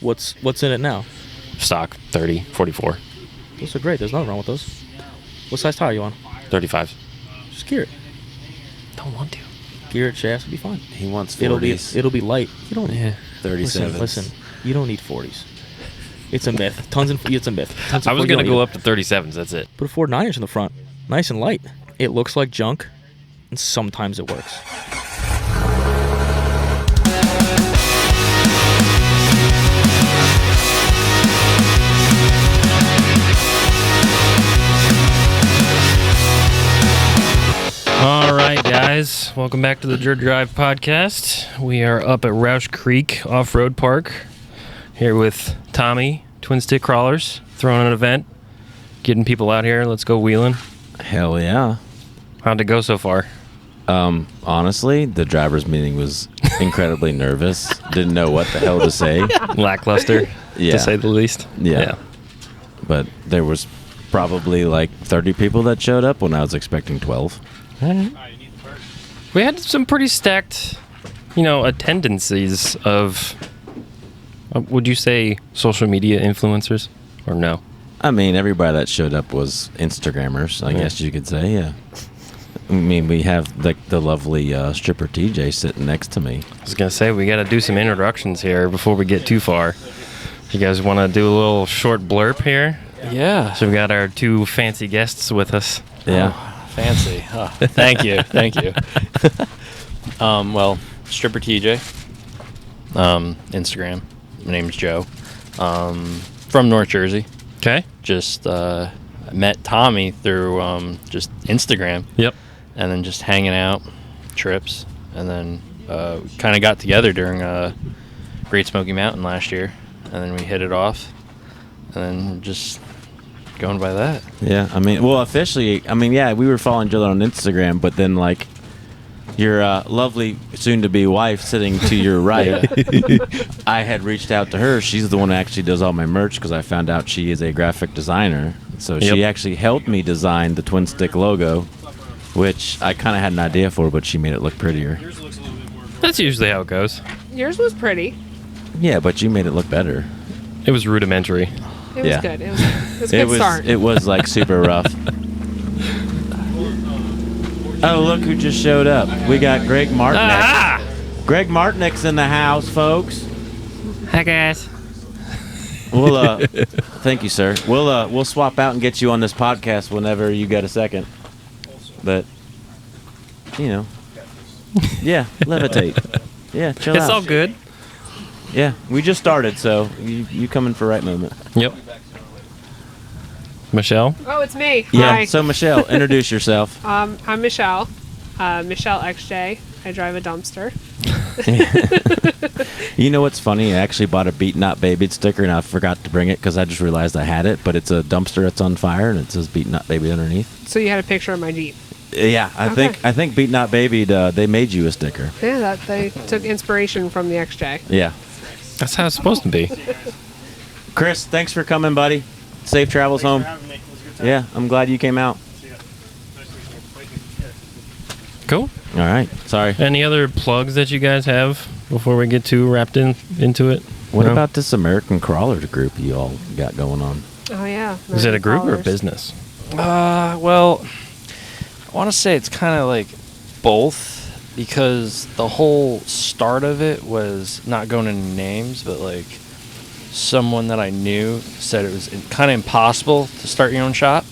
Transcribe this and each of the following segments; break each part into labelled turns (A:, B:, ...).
A: What's in it now?
B: Stock 30, 44.
A: Those are great. There's nothing wrong with those. What size tire are you on?
B: 35.
A: Just gear it.
B: Don't want to.
A: Gear it, shafts will be fine.
C: He wants 40s.
A: It'll be light. You don't.
B: Yeah.
C: 37s.
A: Listen. You don't need 40s. It's a myth. It's a myth.
B: I was gonna go up to 37s. That's it.
A: Put a Ford 9-inch in the front. Nice and light. It looks like junk, and sometimes it works.
B: All right, guys. Welcome back to the Dirt Drive podcast. We are up at Rausch Creek Off-Road Park here with Tommy, Twin Stick Crawlers, throwing an event, getting people out here. Let's go wheeling.
C: Hell yeah.
B: How'd it go so far?
C: Honestly, the driver's meeting was incredibly nervous. Didn't know what the hell to say.
B: Lackluster,
C: Yeah.
B: to say the least.
C: Yeah. But there was probably like 30 people that showed up when I was expecting 12.
B: We had some pretty stacked, attendances of, would you say social media influencers or no?
C: I mean, everybody that showed up was Instagrammers, I guess you could say, yeah. I mean, we have the lovely stripper TJ sitting next to me.
B: I was going to say, we got to do some introductions here before we get too far. You guys want to do a little short blurb here?
D: Yeah.
B: So we got our two fancy guests with us.
C: Yeah.
D: Oh, fancy. Oh, thank you. Thank you. Well, stripper TJ. Instagram. My name's Joe. From North Jersey.
B: Okay.
D: Just met Tommy through just Instagram.
B: Yep.
D: And then just hanging out, trips, and then kind of got together during Great Smoky Mountain last year, and then we hit it off, and then just going by that.
C: Yeah, officially, we were following each other on Instagram, but then, like, your lovely soon-to-be wife sitting to your right, I had reached out to her. She's the one who actually does all my merch because I found out she is a graphic designer. So she actually helped me design the Twin Stick logo, which I kind of had an idea for, but she made it look prettier.
B: That's usually how it goes.
E: Yours was pretty.
C: Yeah, but you made it look better.
B: It was rudimentary.
E: It was good. It was a good start.
C: It was like super rough. Oh, look who just showed up. We got Greg Martinick.
B: Ah!
C: Greg Martinick's in the house, folks.
B: Hi, guys.
C: We'll thank you, sir. We'll swap out and get you on this podcast whenever you get a second. But yeah, levitate. Yeah, chill out.
B: It's all good.
C: Yeah, we just started, so you come in for the right moment.
B: Yep. Michelle?
E: Oh, it's me.
C: Yeah.
E: Hi.
C: So Michelle, introduce yourself.
E: I'm Michelle. MiichelleXJ. I drive a dumpster.
C: You know what's funny? I actually bought a Beat Not Baby sticker, and I forgot to bring it because I just realized I had it. But it's a dumpster that's on fire, and it says Beat Not Baby underneath.
E: So you had a picture of my Jeep.
C: Yeah, I think Beat Not Baby. They made you a sticker.
E: Yeah, they took inspiration from the XJ.
C: Yeah.
B: That's how it's supposed to be.
C: Chris, thanks for coming, buddy. Safe travels home. Yeah, I'm glad you came out.
B: Cool.
C: All right. Sorry.
B: Any other plugs that you guys have before we get too wrapped into it?
C: What about this American Crawlers group you all got going on?
E: Oh, yeah.
B: Is it a group or a
E: Crawlers.
B: business?
D: Well, I want to say it's kind of like both, because the whole start of it was, not going into names, but like someone that I knew said it was kind of impossible to start your own shop.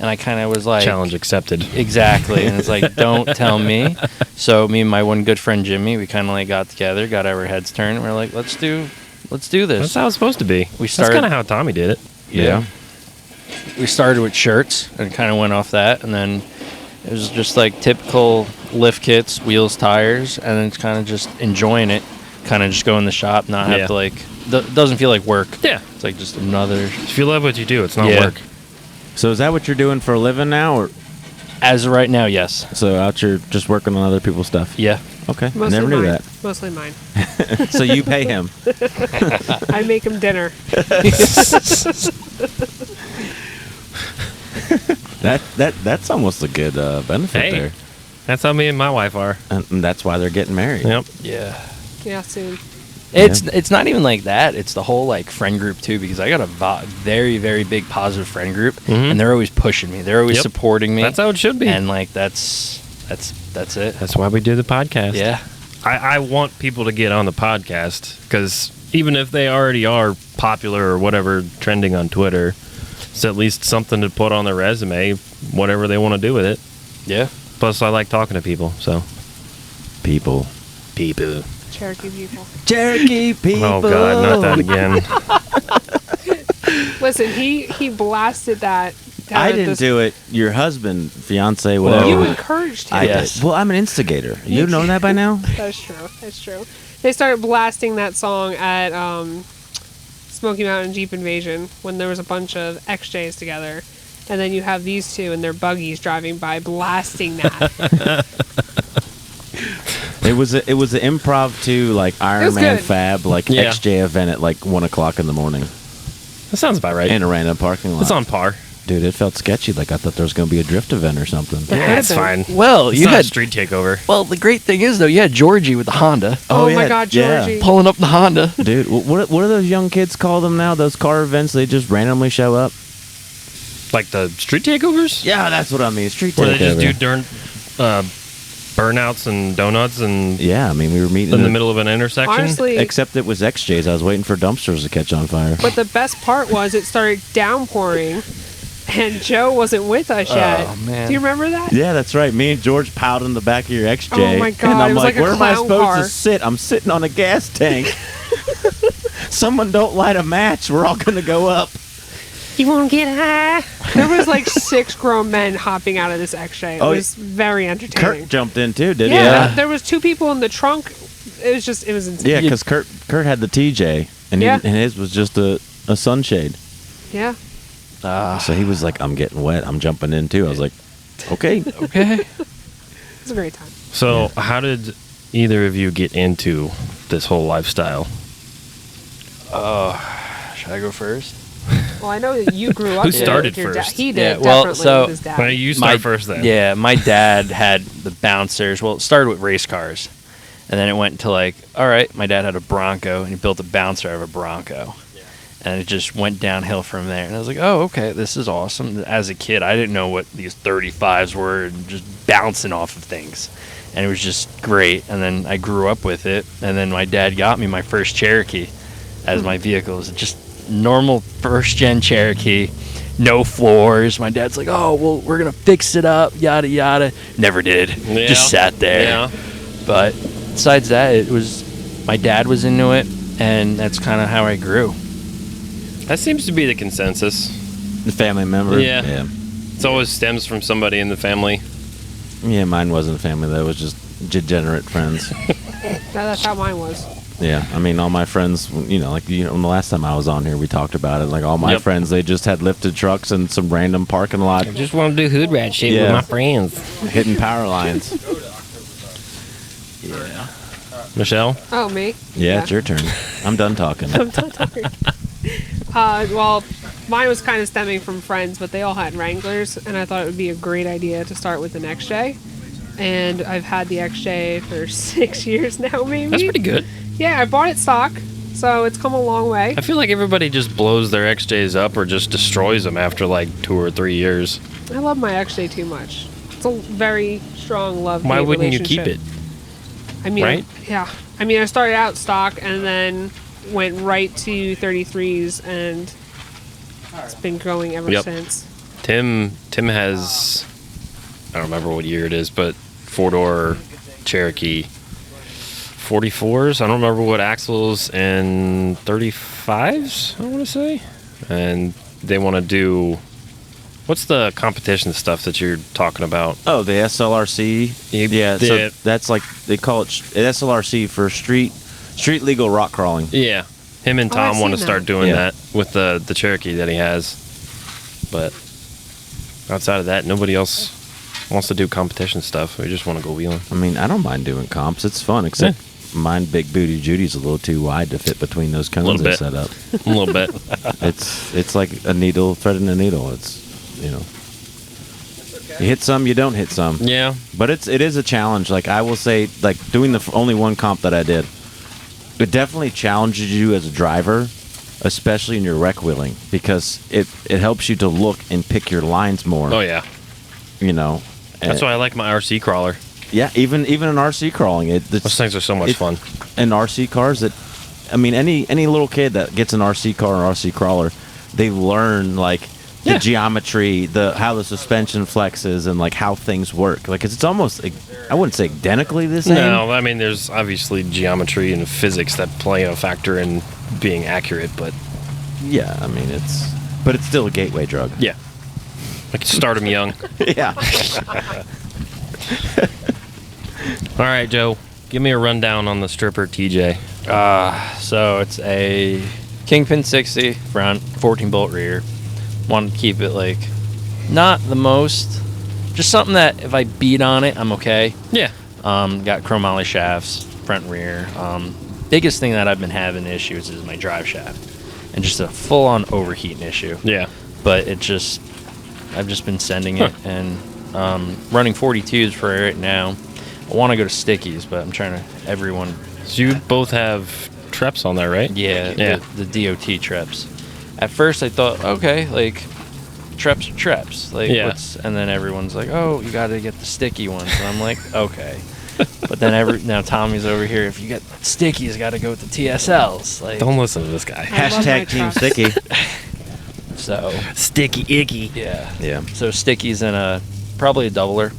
D: And I kind of was like...
B: Challenge accepted.
D: Exactly. And it's like, don't tell me. So me and my one good friend Jimmy, we kind of like got together, got our heads turned, and we're like, let's do this.
B: That's how it's supposed to be. That's kind of how Tommy did it.
C: Yeah.
D: We started with shirts and kind of went off that, and then it was just like typical lift kits, wheels, tires, and then it's kind of just enjoying it, kind of just go in the shop, not have to like... doesn't feel like work.
B: Yeah.
D: It's like just another...
B: If you love what you do, it's not work.
C: So is that what you're doing for a living now, or
D: As of right now, yes.
C: so out here just working on other people's stuff?
D: Yeah.
C: Okay.
E: Mostly
C: Never knew
E: mine.
C: that.
E: Mostly mine.
C: So you pay him.
E: I make him dinner.
C: That's almost a good benefit
B: Hey.
C: there.
B: That's how me and my wife are.
C: And that's why they're getting married.
B: Yep.
D: Yeah.
E: Yeah, soon.
D: It's not even like that. It's the whole like friend group too, because I got a very, very big positive friend group, and they're always pushing me. They're always supporting me.
B: That's how it should be.
D: And like that's it.
B: That's why we do the podcast.
D: Yeah.
B: I want people to get on the podcast because even if they already are popular or whatever, trending on Twitter, it's at least something to put on their resume, whatever they want to do with it.
D: Yeah.
B: Plus, I like talking to people, so.
C: People.
E: Cherokee people.
C: Cherokee people.
B: Oh, God, not that again.
E: Listen, he blasted that.
C: I didn't do it. Your husband, fiance, whatever.
E: You encouraged him.
C: I did. Well, I'm an instigator. You know that by now?
E: That's true. They started blasting that song at Smoky Mountain Jeep Invasion when there was a bunch of XJs together. And then you have these two in their buggies driving by blasting that.
C: It was an improv to like Iron Man
E: good.
C: Fab, like XJ event at like 1 o'clock in the morning
B: That sounds about right.
C: in a random parking lot.
B: It's on par.
C: Dude, it felt sketchy. Like I thought there was going to be a drift event or something.
B: Yeah, it's fine.
D: Well,
B: It's
D: you
B: not
D: had
B: a street takeover.
D: Well, the great thing is though, you had Georgie with the Honda
E: Oh,
C: yeah,
E: my God,
C: yeah.
E: Georgie.
D: pulling up the Honda.
C: Dude, what do those young kids call them now? Those car events? They just randomly show up.
B: Like the street takeovers?
C: Yeah, that's what I mean. Street
B: Where they just
C: takeover.
B: do burnouts and donuts and
C: Yeah, I mean we were meeting
B: in the middle of an intersection.
E: Honestly,
C: Except it was XJ's. I was waiting for dumpsters to catch on fire.
E: but the best part was it started downpouring, and Joe wasn't with us yet.
D: Oh, man.
E: Do you remember that?
C: Yeah, that's right. Me and George piled in the back of your XJ.
E: Oh, my God,
C: And I'm
E: it was like a
C: where am I
E: clown
C: supposed
E: car."
C: to sit? I'm sitting on a gas tank. Someone don't light a match. We're all going to go up.
E: You won't get high. There was like 6 grown men hopping out of this XJ. It
C: Oh,
E: was very entertaining.
C: Kurt jumped in too, didn't
E: Yeah,
C: he?
E: there was 2 people in the trunk. It was insane.
C: Yeah, because Kurt had the TJ, and,
E: Yeah.
C: and his was just a sunshade.
E: Yeah.
C: So he was like, I'm getting wet. I'm jumping in too. I was like, okay.
D: Okay.
E: It was a great time.
B: So, how did either of you get into this whole lifestyle?
D: Should I go first?
E: Well, I know that you grew up
B: Who
E: with
B: started
E: your dad.
B: first?
E: He did,
D: Yeah, well,
E: definitely
D: so-
E: with his dad.
B: Well, you start first then.
D: Yeah, my dad had the bouncers. Well, it started with race cars. And then it went to like, all right, my dad had a Bronco and he built a bouncer out of a Bronco. And it just went downhill from there. And I was like, oh, okay, this is awesome. As a kid, I didn't know what these 35s were and just bouncing off of things. And it was just great. And then I grew up with it. And then my dad got me my first Cherokee as my vehicle. It was just normal first-gen Cherokee, no floors. My dad's like, oh, well, we're going to fix it up, yada, yada. Never did.
B: Yeah.
D: Just sat there.
B: Yeah.
D: But besides that, it was my dad was into it, and that's kind of how I grew.
B: That seems to be the consensus.
C: The family member.
B: Yeah.
C: Yeah.
B: It always stems from somebody in the family.
C: Yeah, mine wasn't family. That was just degenerate friends.
E: That's how mine was.
C: Yeah, I mean, all my friends, the last time I was on here, we talked about it. Like, all my
B: Yep.
C: friends, they just had lifted trucks in some random parking lot
B: Just want to do hood rat shit
C: Yeah.
B: with my friends.
C: hitting power lines.
B: Michelle?
E: Oh, me?
C: Yeah, it's your turn. I'm done talking.
E: Well, mine was kind of stemming from friends, but they all had Wranglers, and I thought it would be a great idea to start with an XJ. And I've had the XJ for 6 years now, maybe.
B: That's pretty good.
E: Yeah, I bought it stock, so it's come a long way.
B: I feel like everybody just blows their XJs up or just destroys them after like 2 or 3 years.
E: I love my XJ too much. It's a very strong love.
B: Why wouldn't you keep it?
E: I mean,
B: right?
E: Yeah. I mean, I started out stock and then went right to 33s, and it's been going ever
B: Yep.
E: since.
B: Tim has, I don't remember what year it is, but 4-door Cherokee 44s. I don't remember what axles, and 35s, I want to say. And they want to do, what's the competition stuff that you're talking about?
C: Oh, the SLRC. Yeah, so that's like, they call it SLRC for street legal rock crawling.
B: Yeah. Him and
E: Oh, I've
B: Tom want to
E: seen
B: start
E: that.
B: doing
C: Yeah.
B: that with the Cherokee that he has. But outside of that, nobody else wants to do competition stuff. We just want to go wheeling.
C: I mean, I don't mind doing comps. It's fun, except mine big booty Judy's a little too wide to fit between those cones
B: Little
C: they
B: bit.
C: set up.
B: A little bit.
C: It's like a needle threading a needle. It's, you hit some, you don't hit some.
B: Yeah.
C: But it is a challenge. Like, I will say, like, doing the only one comp that I did, it definitely challenges you as a driver, especially in your rec wheeling, because it helps you to look and pick your lines more.
B: Oh yeah,
C: You know.
B: that's why I like my RC crawler.
C: Yeah, even in RC crawling,
B: Those things are so much fun.
C: And RC cars I mean, any little kid that gets an RC car or RC crawler, they learn like the geometry, how the suspension flexes, and like how things work. Like it's almost, I wouldn't say identically the same.
B: No, I mean there's obviously geometry and physics that play a factor in being accurate, but
C: Yeah, I mean it's still a gateway drug.
B: yeah, I can start them young.
C: Yeah.
B: All right, Joe, give me a rundown on the stripper TJ.
D: So it's a Kingpin 60 front, 14 bolt rear. Wanted to keep it like not the most, just something that if I beat on it, I'm okay.
B: Yeah.
D: Got chrome ollie shafts, front and rear. Biggest thing that I've been having issues is my drive shaft, and just a full-on overheating issue.
B: Yeah.
D: But I've just been sending it and running 42s for it right now. I want to go to stickies, but I'm trying to everyone.
B: So you both have Treps on there, right?
D: Yeah,
B: Yeah.
D: the DOT Treps. At first, I thought, okay, like Treps are Treps, like
B: Yeah.
D: and then everyone's like, oh, you got to get the sticky ones. And I'm like, okay. But then now Tommy's over here. If you get stickies, got to go with the TSLs. Like,
B: Don't listen to this guy.
E: I love my
C: Hashtag Team
E: trucks.
C: Sticky.
D: so
B: Sticky icky.
D: yeah.
C: Yeah.
D: So stickies and probably a doubler,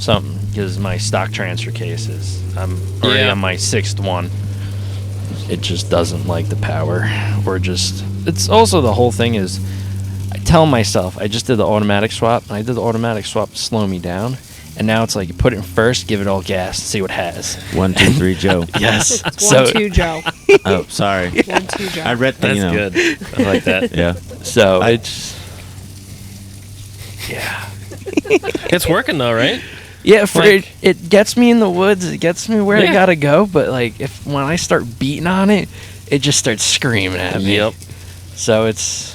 D: something, because my stock transfer cases. I'm already
B: Yeah.
D: on my 6th one. It just doesn't like the power, or just. It's also the whole thing is, I tell myself I just did the automatic swap, and I did the automatic swap to slow me down, and now it's like you put it in first, give it all gas, and see what it has.
C: 1, 2, 3, Joe.
D: Yes.
E: It's
D: So
E: 1-2 Joe.
C: Oh, sorry.
E: 1-2 Joe.
C: I read the,
B: That's
C: you know.
B: good. I like that.
C: Yeah.
D: so it's. Yeah.
B: It's working though, right?
D: Yeah, for
B: Like-
D: it gets me in the woods. It gets me where I
B: Yeah.
D: gotta go. But like, when I start beating on it, it just starts screaming at me.
B: Yep.
D: So it's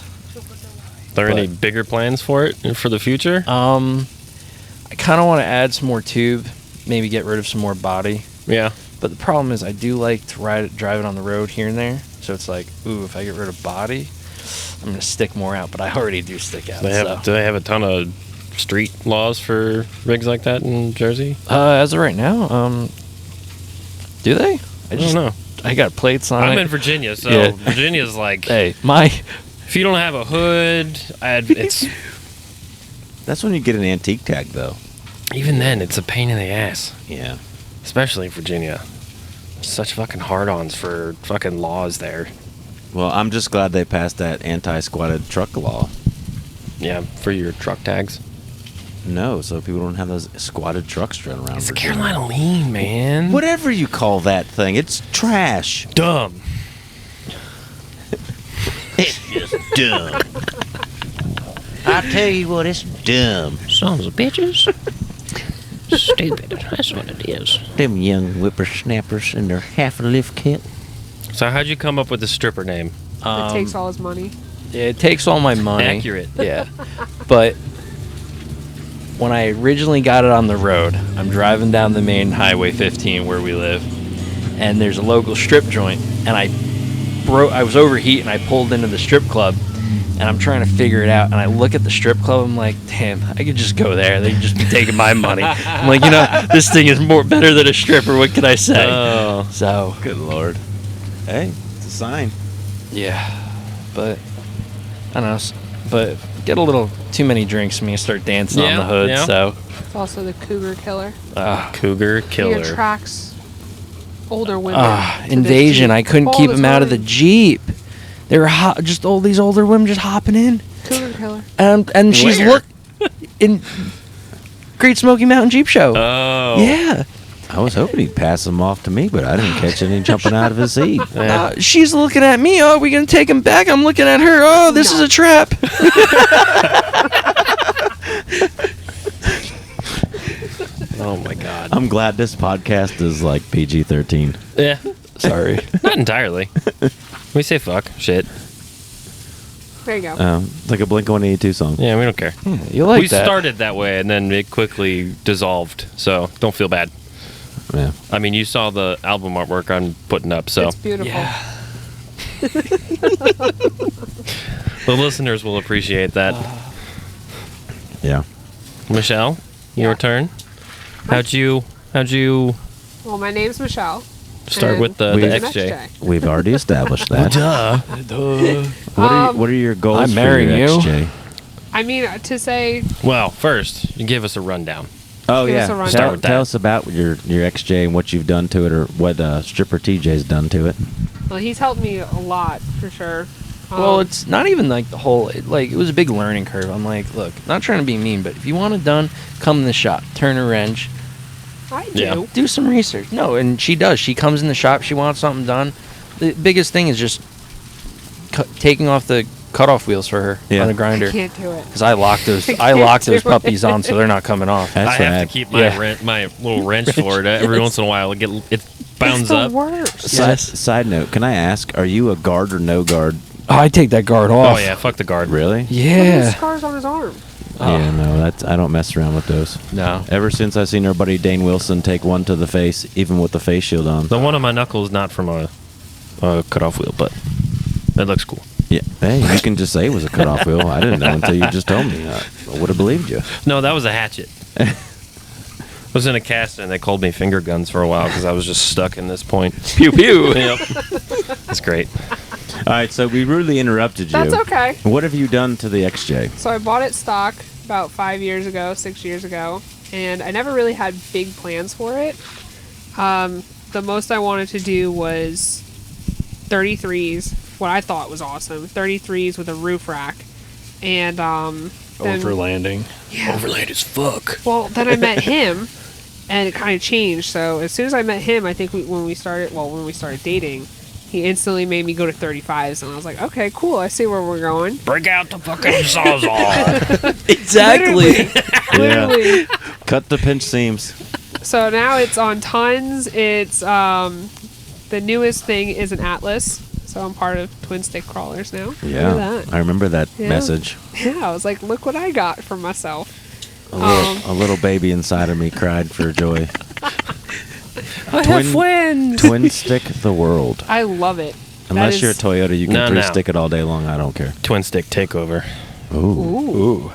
B: Are there any
D: But-
B: bigger plans for it for the future?
D: I kind of want to add some more tube, maybe get rid of some more body.
B: Yeah.
D: But the problem is, I do like to drive it on the road here and there. So it's like, ooh, if I get rid of body, I'm gonna stick more out. But I already do stick out.
B: Do they have a ton of street laws for rigs like that in Jersey?
D: As of right now, do they?
B: I don't know.
D: I got plates on
B: I'm
D: it.
B: in Virginia, so
D: Yeah.
B: Virginia's like,
D: Hey,
B: if you don't have a hood, it's
C: That's when you get an antique tag, though.
B: even then it's a pain in the ass,
C: Yeah.
B: especially in Virginia. Such fucking hard-ons for fucking laws there.
C: Well, I'm just glad they passed that anti-squatted truck law.
B: Yeah, for your truck tags.
C: No, so people don't have those squatted trucks driving around.
B: It's the
C: Virginia.
B: Carolina lean, man.
C: Whatever you call that thing, it's trash.
B: Dumb.
C: It's just dumb. I tell you what, it's dumb.
F: Sons of bitches. Stupid. That's what it is.
C: Them young whippersnappers in their half-a-lift kit.
B: So how'd you come up with the stripper name?
E: It takes all his money.
D: It takes all my money.
B: Accurate.
D: Yeah. But when I originally got it on the road, I'm driving down the main Highway 15 where we live, and there's a local strip joint, and I was overheating, I pulled into the strip club, and I'm trying to figure it out, and I look at the strip club, I'm like, damn, I could just go there. They could just be taking my money. I'm like, this thing is better than a stripper. What can I say?
B: Oh.
D: So,
C: Good Lord. Hey, it's a sign.
D: yeah. But, I don't know. But get a little too many drinks, and me start dancing on
B: Yeah,
D: the hood,
B: yeah.
D: so.
E: It's also the cougar killer.
B: Cougar
E: He
B: killer.
E: attracts older women. to this
D: Invasion.
E: Jeep
D: I couldn't
E: all
D: keep
E: the
D: him out of the
E: time.
D: Jeep. They were just all these older women just hopping in,
E: Cougar killer.
D: and she's
B: Where?
D: in Great Smoky Mountain Jeep Show.
B: Oh.
D: Yeah,
C: I was hoping he'd pass them off to me, but I didn't catch any jumping out of his seat.
B: Yeah.
D: she's looking at me. Oh, we gonna take him back? I'm looking at her. Oh, this is a trap.
B: Oh my god.
C: I'm glad this podcast is like PG-13.
B: Yeah.
D: Sorry.
B: Not entirely. We say fuck, shit.
E: There you go.
C: Like a Blink-182 song.
B: Yeah, we don't care.
D: You like
B: we
D: that?
B: started that way and then it quickly dissolved. So don't feel bad.
C: Yeah.
B: I mean, you saw the album artwork I'm putting up, so
E: It's beautiful.
B: the listeners will appreciate that.
C: Yeah.
B: Michelle, your
E: Yeah.
B: turn. How'd you
E: Well, my name's Michelle.
B: start
E: and
B: with the
C: We-
B: XJ?
C: We've already established that.
B: Duh.
C: What are your goals
D: I'm
C: for
D: marrying
C: your
D: you.
C: XJ?
E: I mean, to say
B: Well, first, you give us a rundown.
C: Oh
E: Give us a
C: yeah,
E: rundown.
B: Start with
C: tell
B: that.
C: us about your XJ and what you've done to it, or what Stripper TJ's done to it.
E: well, he's helped me a lot for sure.
D: Well, it's not even like the whole. It was a big learning curve. I'm like, look, not trying to be mean, but if you want it done, come in the shop, turn a wrench,
E: I do.
B: Yeah.
D: do some research. No, and she does. She comes in the shop. She wants something done. The biggest thing is just taking off the cutoff wheels for her
C: Yeah.
D: on a
E: I
D: grinder.
E: can't do it.
D: Because I lock those.
E: I
D: I lock
E: can't
D: those
E: do
D: puppies
E: it.
D: on, so they're not coming off.
C: That's
B: I have
C: rad.
B: to keep my
D: Yeah.
B: my little wrench for it every once in a while. It bounds
E: it's the
B: up.
E: worst.
C: Side note, can I ask, are you a guard or no guard?
D: Oh, I take that guard
B: Oh
D: off.
B: yeah, fuck the guard.
C: Really?
E: Look at the
D: Yeah.
E: scars on his arm.
C: Yeah, no, I don't mess around with those.
D: No.
C: Ever since I seen our buddy Dane Wilson take one to the face, even with the face shield on.
B: The one on my knuckle is not from a cutoff wheel, but it looks cool.
C: Yeah, hey, you can just say it was a cutoff wheel. I didn't know until you just told me. I would have believed you.
B: No, that was a hatchet. I was in a cast and they called me finger guns for a while because I was just stuck in this point.
D: Pew pew.
B: Yep. That's great.
C: All right, so we rudely interrupted you.
E: That's okay.
C: What have you done to the XJ?
E: So I bought it stock about 6 years ago, and I never really had big plans for it. The most I wanted to do was 33s, what I thought was awesome. 33s with a roof rack. And then,
D: Overlanding.
E: Yeah.
D: Overland as fuck.
E: Well, then I met him, and it kind of changed. So as soon as I met him, I think when we started dating, he instantly made me go to 35s, and I was like, okay, cool. I see where we're going.
B: Break out the fucking sawzall.
D: Exactly.
E: Literally.
C: Cut the pinch seams.
E: So now it's on tons. It's the newest thing is an Atlas. So I'm part of twinstickcrawlers now.
C: Yeah,
E: Look at that.
C: I remember that
E: Yeah.
C: message.
E: Yeah, I was like, look what I got for myself.
C: A little baby inside of me cried for joy.
B: I
C: Twin-
B: have twins.
C: Twin stick the world.
E: I love it.
C: Unless
E: That
C: you're a
E: is-
C: Toyota, you can
B: No,
C: three
B: no.
C: stick it all day long. I don't care.
B: Twin stick takeover.
C: Ooh.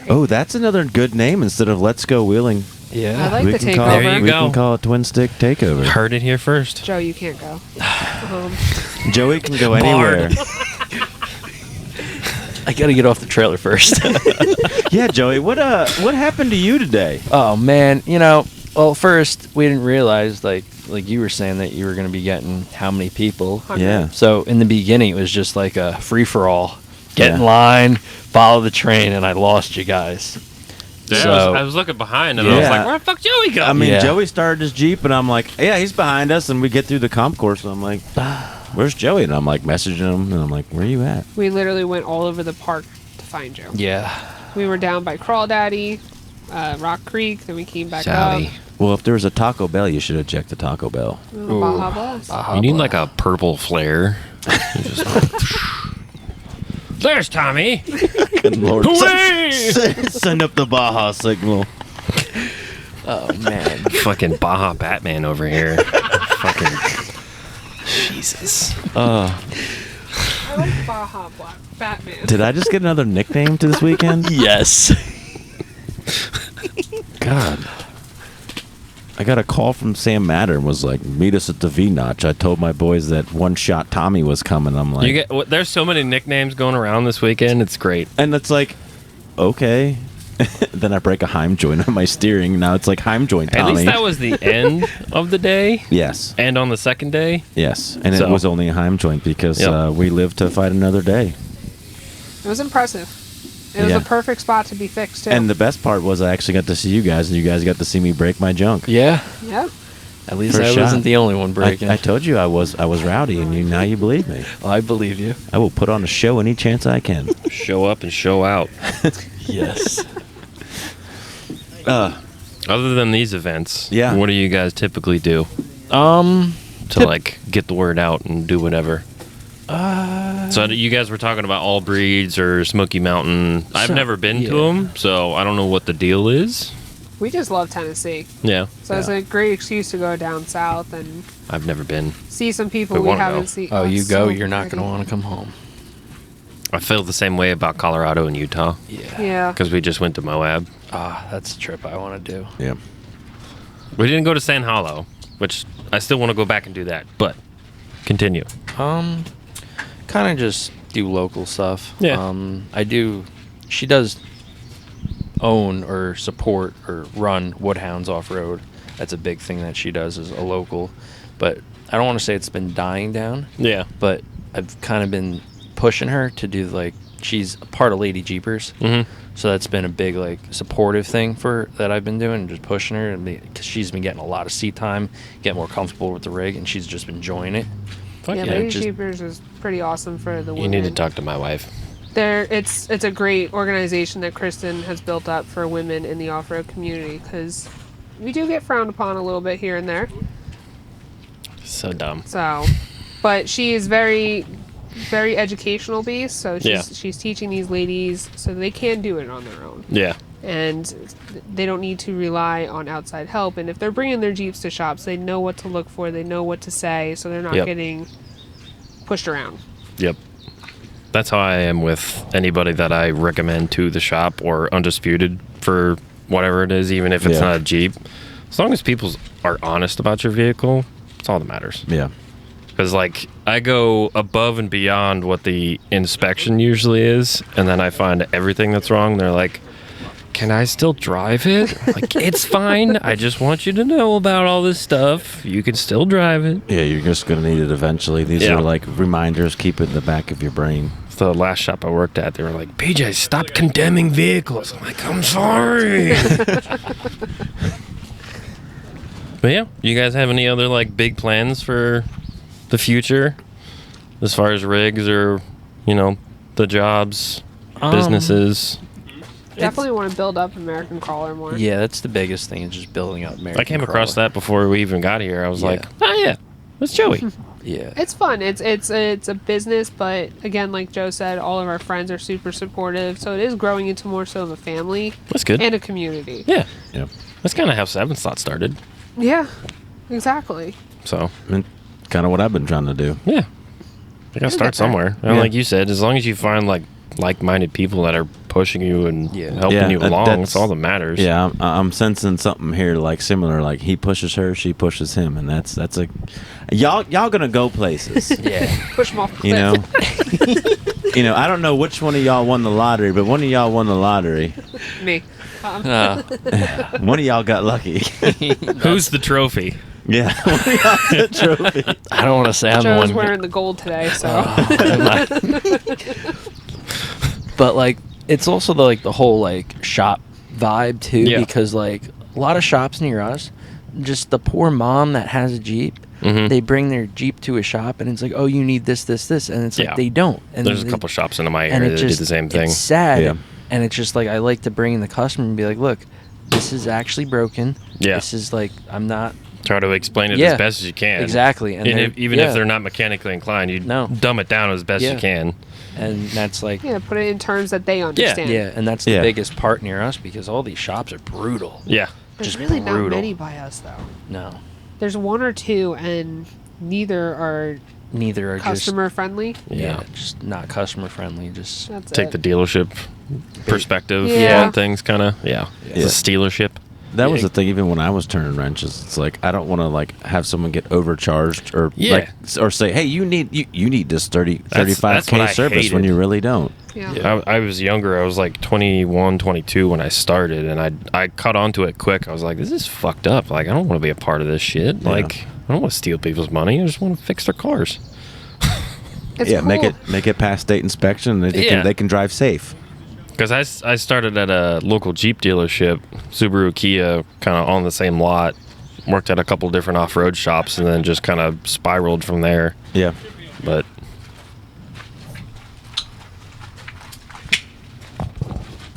C: Oh, that's another good name instead of Let's Go Wheeling.
D: Yeah.
E: I like
C: we
E: the
C: can call
E: takeover.
B: There you
C: we
B: go.
C: can call it Twin Stick Takeover.
B: Heard it here first.
E: Joe, you can't go.
C: Joey can go anywhere.
D: I gotta get off the trailer first.
C: Yeah, Joey. What happened to you today?
D: Oh man, well, first we didn't realize like you were saying that you were gonna be getting how many people.
C: Yeah.
D: So in the beginning it was just like a free for all. Get in
C: Yeah.
D: line, follow the train, and I lost you guys.
B: Yeah,
D: So-
B: I was looking behind and I was
C: Yeah.
B: like, where the fuck Joey go?
C: I mean,
D: Yeah.
C: Joey started his Jeep, and I'm like, yeah, he's behind us, and we get through the comp course, and I'm like, where's Joey? And I'm like messaging him, and I'm like, where you at?
E: We literally went all over the park to find Joe.
D: Yeah.
E: We were down by Crawdaddy, Rock Creek, then we came back
D: Sally.
C: Well, if there was a Taco Bell, you should have checked the Taco Bell.
E: up. Baja Blast.
B: you need like a purple flare. There's Tommy.
C: Good Lord.
B: Away!
C: Send up the Baja signal.
D: Oh man.
B: Fucking Baja Batman over here. Fucking Jesus.
E: I like Baja Batman.
C: Did I just get another nickname to this weekend?
D: Yes.
C: God. I got a call from Sam Matter and was like, meet us at the V-Notch. I told my boys that One Shot Tommy was coming. I'm like,
B: You get there's so many nicknames going around this weekend. It's great.
C: and it's like, okay. Then I break a Heim joint on my steering. Now it's like Heim joint Tommy.
B: At least that was the end of the day.
C: Yes.
B: And on the second day,
C: Yes. And it
B: So-
C: was only a Heim joint because
B: Yep.
C: we live to fight another day.
E: It was impressive. It was
C: Yeah.
E: a perfect spot to be fixed, too.
C: And the best part was I actually got to see you guys, and you guys got to see me break my junk.
D: Yeah.
E: Yep.
D: At least
C: First
D: I
C: shot.
D: wasn't the only one breaking.
C: I told you I was rowdy, and now you believe me.
D: I believe you.
C: I will put on a show any chance I can.
B: show up and show out.
D: Yes.
B: Other than these events,
C: Yeah.
B: what do you guys typically do to like get the word out and do whatever? So you guys were talking about all breeds or Smoky Mountain. I've never been to them, so I don't know what the deal is.
E: We just love Tennessee.
B: Yeah.
E: So it's a great excuse to go down south and
B: I've never been.
E: see some people
B: We
E: we
B: wanna
E: haven't
B: go.
E: seen.
D: Oh, you
E: it's
D: go,
E: so
D: you're not
E: pretty.
D: going to want to come home.
B: I feel the same way about Colorado and Utah
D: Yeah.
E: Yeah.
B: because we just went to Moab.
D: That's a trip I want to do.
C: Yeah.
B: We didn't go to San Hollow, which I still want to go back and do that. But continue.
D: Kind of just do local stuff.
B: Yeah.
D: She does own or support or run Woodhounds off-road. That's a big thing that she does as a local. But I don't want to say it's been dying down,
B: Yeah.
D: but I've kind of been pushing her to do, like, she's a part of Lady Jeepers.
B: Mm-hmm.
D: So that's been a big, like, supportive thing for that I've been doing, just pushing her, because she's been getting a lot of seat time, getting more comfortable with the rig, and she's just been enjoying it.
B: Fuck
E: Yeah,
B: yeah.
E: Lady
D: just-
E: Jeepers is pretty awesome for the
B: You
E: women.
B: need to talk to my wife.
E: It's a great organization that Kristen has built up for women in the off-road community, because we do get frowned upon a little bit here and there.
B: So dumb.
E: So, but she is very, very educational based. So
B: Yeah.
E: she's teaching these ladies so they can do it on their own,
B: Yeah.
E: and they don't need to rely on outside help. And if they're bringing their Jeeps to shops, they know what to look for, they know what to say, so they're not
B: Yep.
E: getting pushed around.
B: Yep. That's how I am with anybody that I recommend to the shop or Undisputed for whatever it is, even if it's
C: Yeah.
B: not a Jeep. As long as people are honest about your vehicle, it's all that matters.
C: Yeah.
B: Because, like, I go above and beyond what the inspection usually is, and then I find everything that's wrong. They're like, can I still drive it? Like, it's fine. I just want you to know about all this stuff. You can still drive it.
C: Yeah, you're just going to need it eventually. These
B: Yeah.
C: are like reminders. Keep it in the back of your brain.
B: The last shop I worked at, they were like, PJ, stop condemning vehicles. I'm like, I'm sorry. But yeah, you guys have any other, like, big plans for the future as far as rigs or, you know, the jobs, businesses?
E: Definitely want to build up American Crawler more.
D: Yeah, that's the biggest thing, is just building up American
B: I came across
D: Crawler.
B: that before we even got here. I was
D: Yeah.
B: like, oh yeah, that's Joey.
D: Yeah.
E: It's fun. It's a business, but again, like Joe said, all of our friends are super supportive. So it is growing into more so of a family
B: That's good.
E: and a community.
B: Yeah,
C: Yep.
B: that's kind of how Seventh Thought started.
E: Yeah, exactly.
B: So
C: And kind of what I've been trying to do.
B: yeah, you gotta start
E: get there.
B: somewhere. And
C: Yeah.
B: like you said, as long as you find like-minded people that are pushing you and
D: Yeah.
B: helping
C: Yeah,
B: you along,
C: that's-
B: that's all that matters.
C: Yeah, I'm sensing something here like similar. Like he pushes her, she pushes him, and that's a y'all gonna go places.
D: Yeah.
E: Push them off the
C: You
E: cliff.
C: know, I don't know which one of y'all won the lottery, but one of y'all won the lottery.
E: Me.
C: One of y'all got lucky.
B: Who's the trophy?
C: Yeah, one of y'all got a trophy.
D: I don't want to say I'm the
E: Joe's
D: one.
E: wearing the gold today, so
D: But like, it's also the whole like shop vibe too,
B: Yeah.
D: because like a lot of shops near us, just the poor mom that has a Jeep,
B: Mhm.
D: they bring their Jeep to a shop and it's like, oh, you need this, and it's
B: Yeah.
D: like they don't. And
B: There's a
D: they-
B: couple shops in my
D: and
B: area
D: it
B: that do
D: just
B: the same thing.
D: It's sad,
C: Yeah.
D: and it's just like I like to bring in the customer and be like, look, this is actually broken.
B: Yeah.
D: This is like I'm not
B: Try to explain it
D: Yeah.
B: as best as you can.
D: exactly, and
B: And
D: they're-
B: even
D: yeah.
B: if they're not mechanically inclined, you
D: No.
B: dumb it down as best
D: Yeah.
B: you can.
D: and that's like
E: yeah, put it in terms that they understand.
D: yeah, and that's the
C: Yeah.
D: biggest part near us because all these shops are brutal.
B: Yeah.
E: There's
D: Just
E: really not
D: brutal.
E: many by us though.
D: No,
E: There's one or two, and neither are
D: neither are
E: customer friendly.
D: just
B: Yeah.
D: just not customer friendly. Just
E: That's
B: Take
E: it.
B: the dealership perspective
E: Yeah.
B: on things, kind of. Yeah.
C: Yeah.
B: It's a stealership.
C: That was the thing. Even when I was turning wrenches, it's like I don't want to like have someone get overcharged or
B: Yeah.
C: like or say, hey, you need this 35K
B: that's what I
C: service when
B: hated.
C: you really don't.
E: Yeah.
B: I was younger. I was like 21, 22 when I started, and I caught onto it quick. I was like, this is fucked up. Like, I don't want to be a part of this shit.
C: Yeah.
B: Like, I don't want to steal people's money. I just want to fix their cars.
E: It's
C: Yeah,
E: cool.
C: make it past state inspection. And
B: Yeah.
C: they can drive safe.
B: Because I started at a local Jeep dealership, Subaru Kia, kind of on the same lot. Worked at a couple different off-road shops, and then just kind of spiraled from there.
C: Yeah.
B: But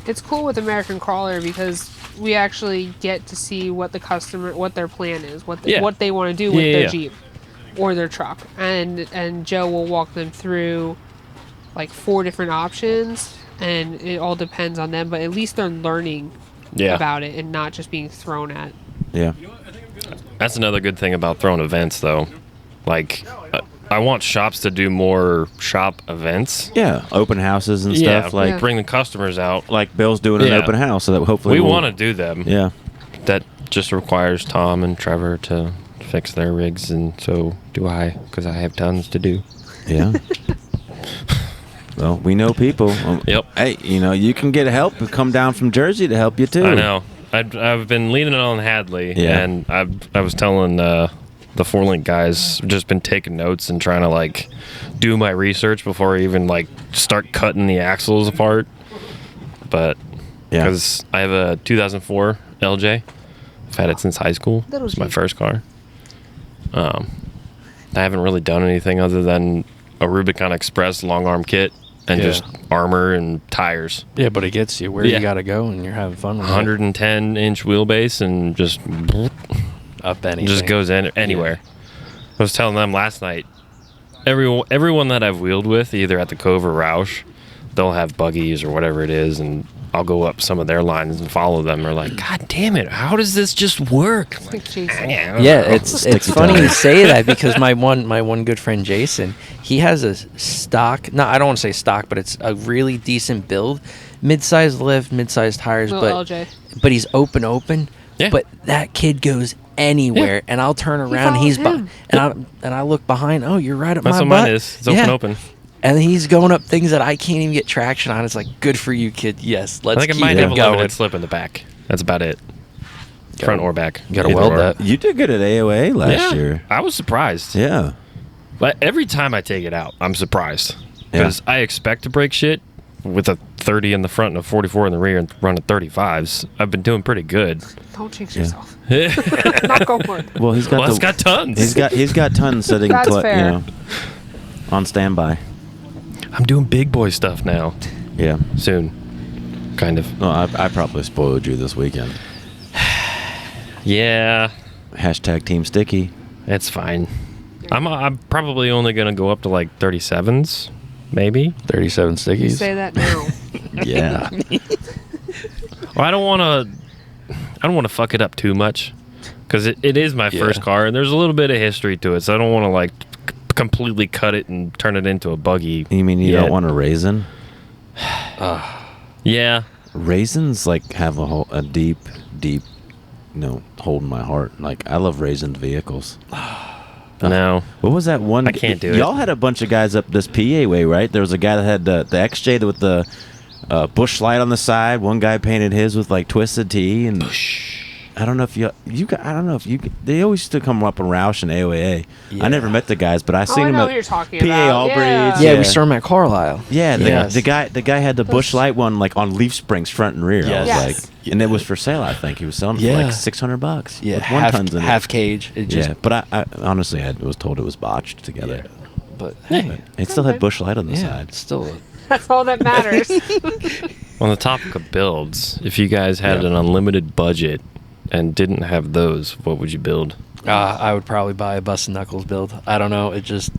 E: It's cool with American Crawler because we actually get to see what their plan is, what
B: Yeah.
E: they want to do with
B: Yeah,
E: their
B: yeah.
E: Jeep or their truck, and Joe will walk them through like 4 different options, and it all depends on them. But at least they're learning about it and not just being thrown at.
C: Yeah.
B: That's another good thing about throwing events, though. Like, I want shops to do more shop events.
C: Yeah, open houses and stuff. Like
B: bring the customers out.
C: like Bill's doing an open house, so that hopefully
B: we want to do them.
C: Yeah.
B: That just requires Tom and Trevor to fix their rigs, and so do I, because I have tons to do.
C: Yeah. Well, we know people.
B: Yep.
C: Hey, you can get help. Come down from Jersey to help you too.
B: I know. I've been leaning on Hadley,
C: Yeah.
B: and I was telling the 4-link guys, just been taking notes and trying to like do my research before I even like start cutting the axles apart. But
C: Yeah.
B: because I have a 2004 LJ, I've had it since high school. It's my first car. I haven't really done anything other than a Rubicon Express long arm kit and just armor and tires.
D: Yeah, but it gets you where you gotta go, and you're having fun with
B: 110-inch wheelbase and just
D: it. Up anything.
B: just goes in anywhere. I was telling them last night, everyone that I've wheeled with, either at the Cove or Rausch, they'll have buggies or whatever it is, and I'll go up some of their lines and follow them. They're like, God damn it, how does this just work? I'm like,
D: Yeah, it's funny you say that, because my one good friend Jason, he has a stock. No, I don't want to say stock, but it's a really decent build, mid-sized lift, mid-sized tires,
E: Little LJ.
D: but he's open.
B: Yeah.
D: But that kid goes anywhere, and I'll turn around.
E: follows him.
D: And I look behind. Oh, you're right up
B: That's
D: my
B: what
D: butt.
B: mine is. It's open.
D: And he's going up things that I can't even get traction on. It's like, good for you, kid. Yes, let's
B: I think
D: keep
B: I might have a
D: going.
B: limited slip in the back. That's about it. Front or back.
D: Gotta
B: Either
D: weld
B: or.
D: that.
C: You did good at AOA last year.
B: I was surprised.
C: Yeah.
B: But every time I take it out, I'm surprised. Because I expect to break shit with a 30 in the front and a 44 in the rear and running 35s. I've been doing pretty good.
E: Don't jinx yourself. Not go for it.
C: Well, he's got
B: tons.
C: He's got tons sitting
E: That's fair.
C: on standby.
B: I'm doing big boy stuff now.
C: Yeah.
B: Soon. Kind of.
C: No, I probably spoiled you this weekend.
B: Yeah.
C: Hashtag Team Sticky.
B: It's fine. I'm probably only going to go up to like 37s. Maybe.
D: 37
E: You
D: stickies.
E: say that now.
C: Yeah.
B: Well, I don't want to fuck it up too much, because it is my first car, and there's a little bit of history to it, so I don't want to like completely cut it and turn it into a buggy.
C: You mean you
B: yet.
C: don't want a raisin?
B: Yeah.
C: Raisins like have a deep, hold in my heart. Like I love raisined vehicles.
B: No.
C: What was that one?
B: I can't do it.
C: Y'all had a bunch of guys up this PA way, right? There was a guy that had the XJ with the bush light on the side. One guy painted his with like twisted T, and I don't know if they always used to come up on Rausch and AOA. I never met the guys, but I seen
E: I
C: them
E: know
C: at
E: what you're talking
C: PA
E: about.
C: Allbreeds.
D: Yeah, we saw him at Carlisle.
C: Yeah,
D: Yes.
C: the guy had the bush light one like on leaf springs front and rear. I was
E: Yes.
C: like, and it was for sale. I think he was selling it for like $600.
D: Yeah,
C: with one tons in
D: half
C: it.
D: cage. It just,
C: Yeah, but I honestly I was told it was botched together.
D: but hey,
C: It still had bush light on the
D: yeah,
C: side.
D: it's still.
E: That's all that matters.
B: On the topic of builds, if you guys had an unlimited budget and didn't have those, what would you build?
D: I would probably buy a Bust and Knuckles build. I don't know. It makes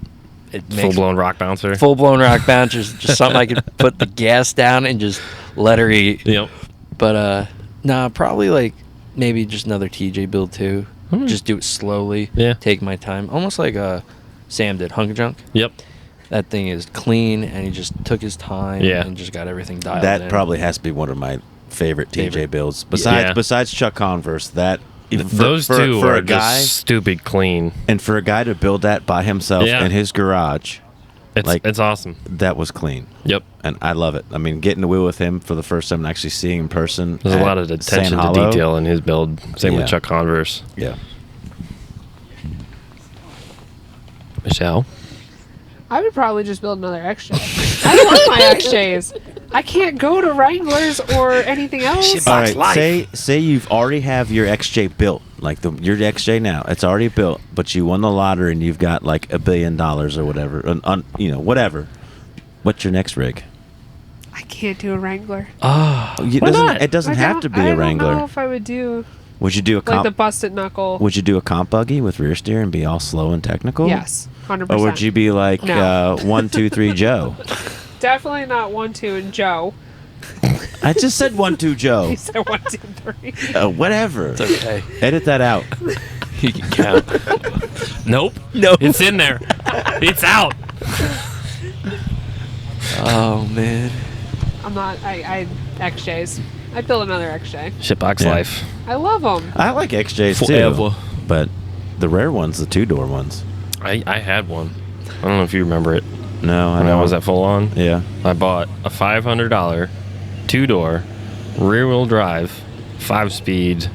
B: Full blown rock bouncer.
D: full blown rock bouncer. Just something I could put the gas down and just let her eat.
B: Yep.
D: But nah, probably like maybe just another TJ build too. Just do it slowly.
B: Yeah.
D: Take my time. Almost like Sam did Hunk Junk.
B: Yep.
D: That thing is clean, and he just took his time.
B: Yeah.
D: And just got everything dialed in.
C: That probably has to be one of my favorite TJ builds. Besides Chuck Converse, that
B: Those
C: for
B: two
C: for
B: are
C: a guy
B: just stupid clean.
C: and for a guy to build that by himself
B: Yeah.
C: in his garage,
B: It's awesome.
C: that was clean.
B: Yep.
C: And I love it. I mean, getting to wheel with him for the first time and actually seeing him in person.
B: There's a
C: at
B: lot of attention
C: Sand
B: to
C: Hollow.
B: detail in his build. Same
C: Yeah.
B: with Chuck Converse.
C: Yeah.
B: Michelle?
E: I would probably just build another XJ. I love my XJs. I can't go to Wranglers or anything else.
C: All right. Say you've already have your XJ built, like your XJ now. It's already built, but you won the lottery and you've got like $1 billion or whatever, whatever. What's your next rig?
E: I can't do a Wrangler.
C: It doesn't have to be a
E: I
C: Wrangler.
E: don't know if I would do
C: Would you do a
E: like the
C: comp?
E: busted knuckle.
C: Would you do a comp buggy with rear steer and be all slow and technical?
E: Yes, 100%.
C: Or would you be like
E: No.
C: 1, 2, 3 Joe?
E: Definitely not 1, 2, and Joe.
C: I just said 1, 2, Joe.
E: You said 1, 2, 3.
C: Whatever.
D: It's okay.
C: Edit that out.
D: You can count.
B: Nope.
A: No.
B: It's in there. It's out.
D: Oh man.
E: I'm not. I XJs. I'd build another XJ.
B: Shitbox
C: Yeah.
B: life.
E: I love them.
C: I like XJs
B: Forever.
C: too, but the rare ones, the 2-door ones.
B: I had one. I don't know if you remember it.
C: No, I
B: When
C: don't.
B: I was at full on.
C: Yeah.
B: I bought a $500 2-door rear-wheel drive 5-speed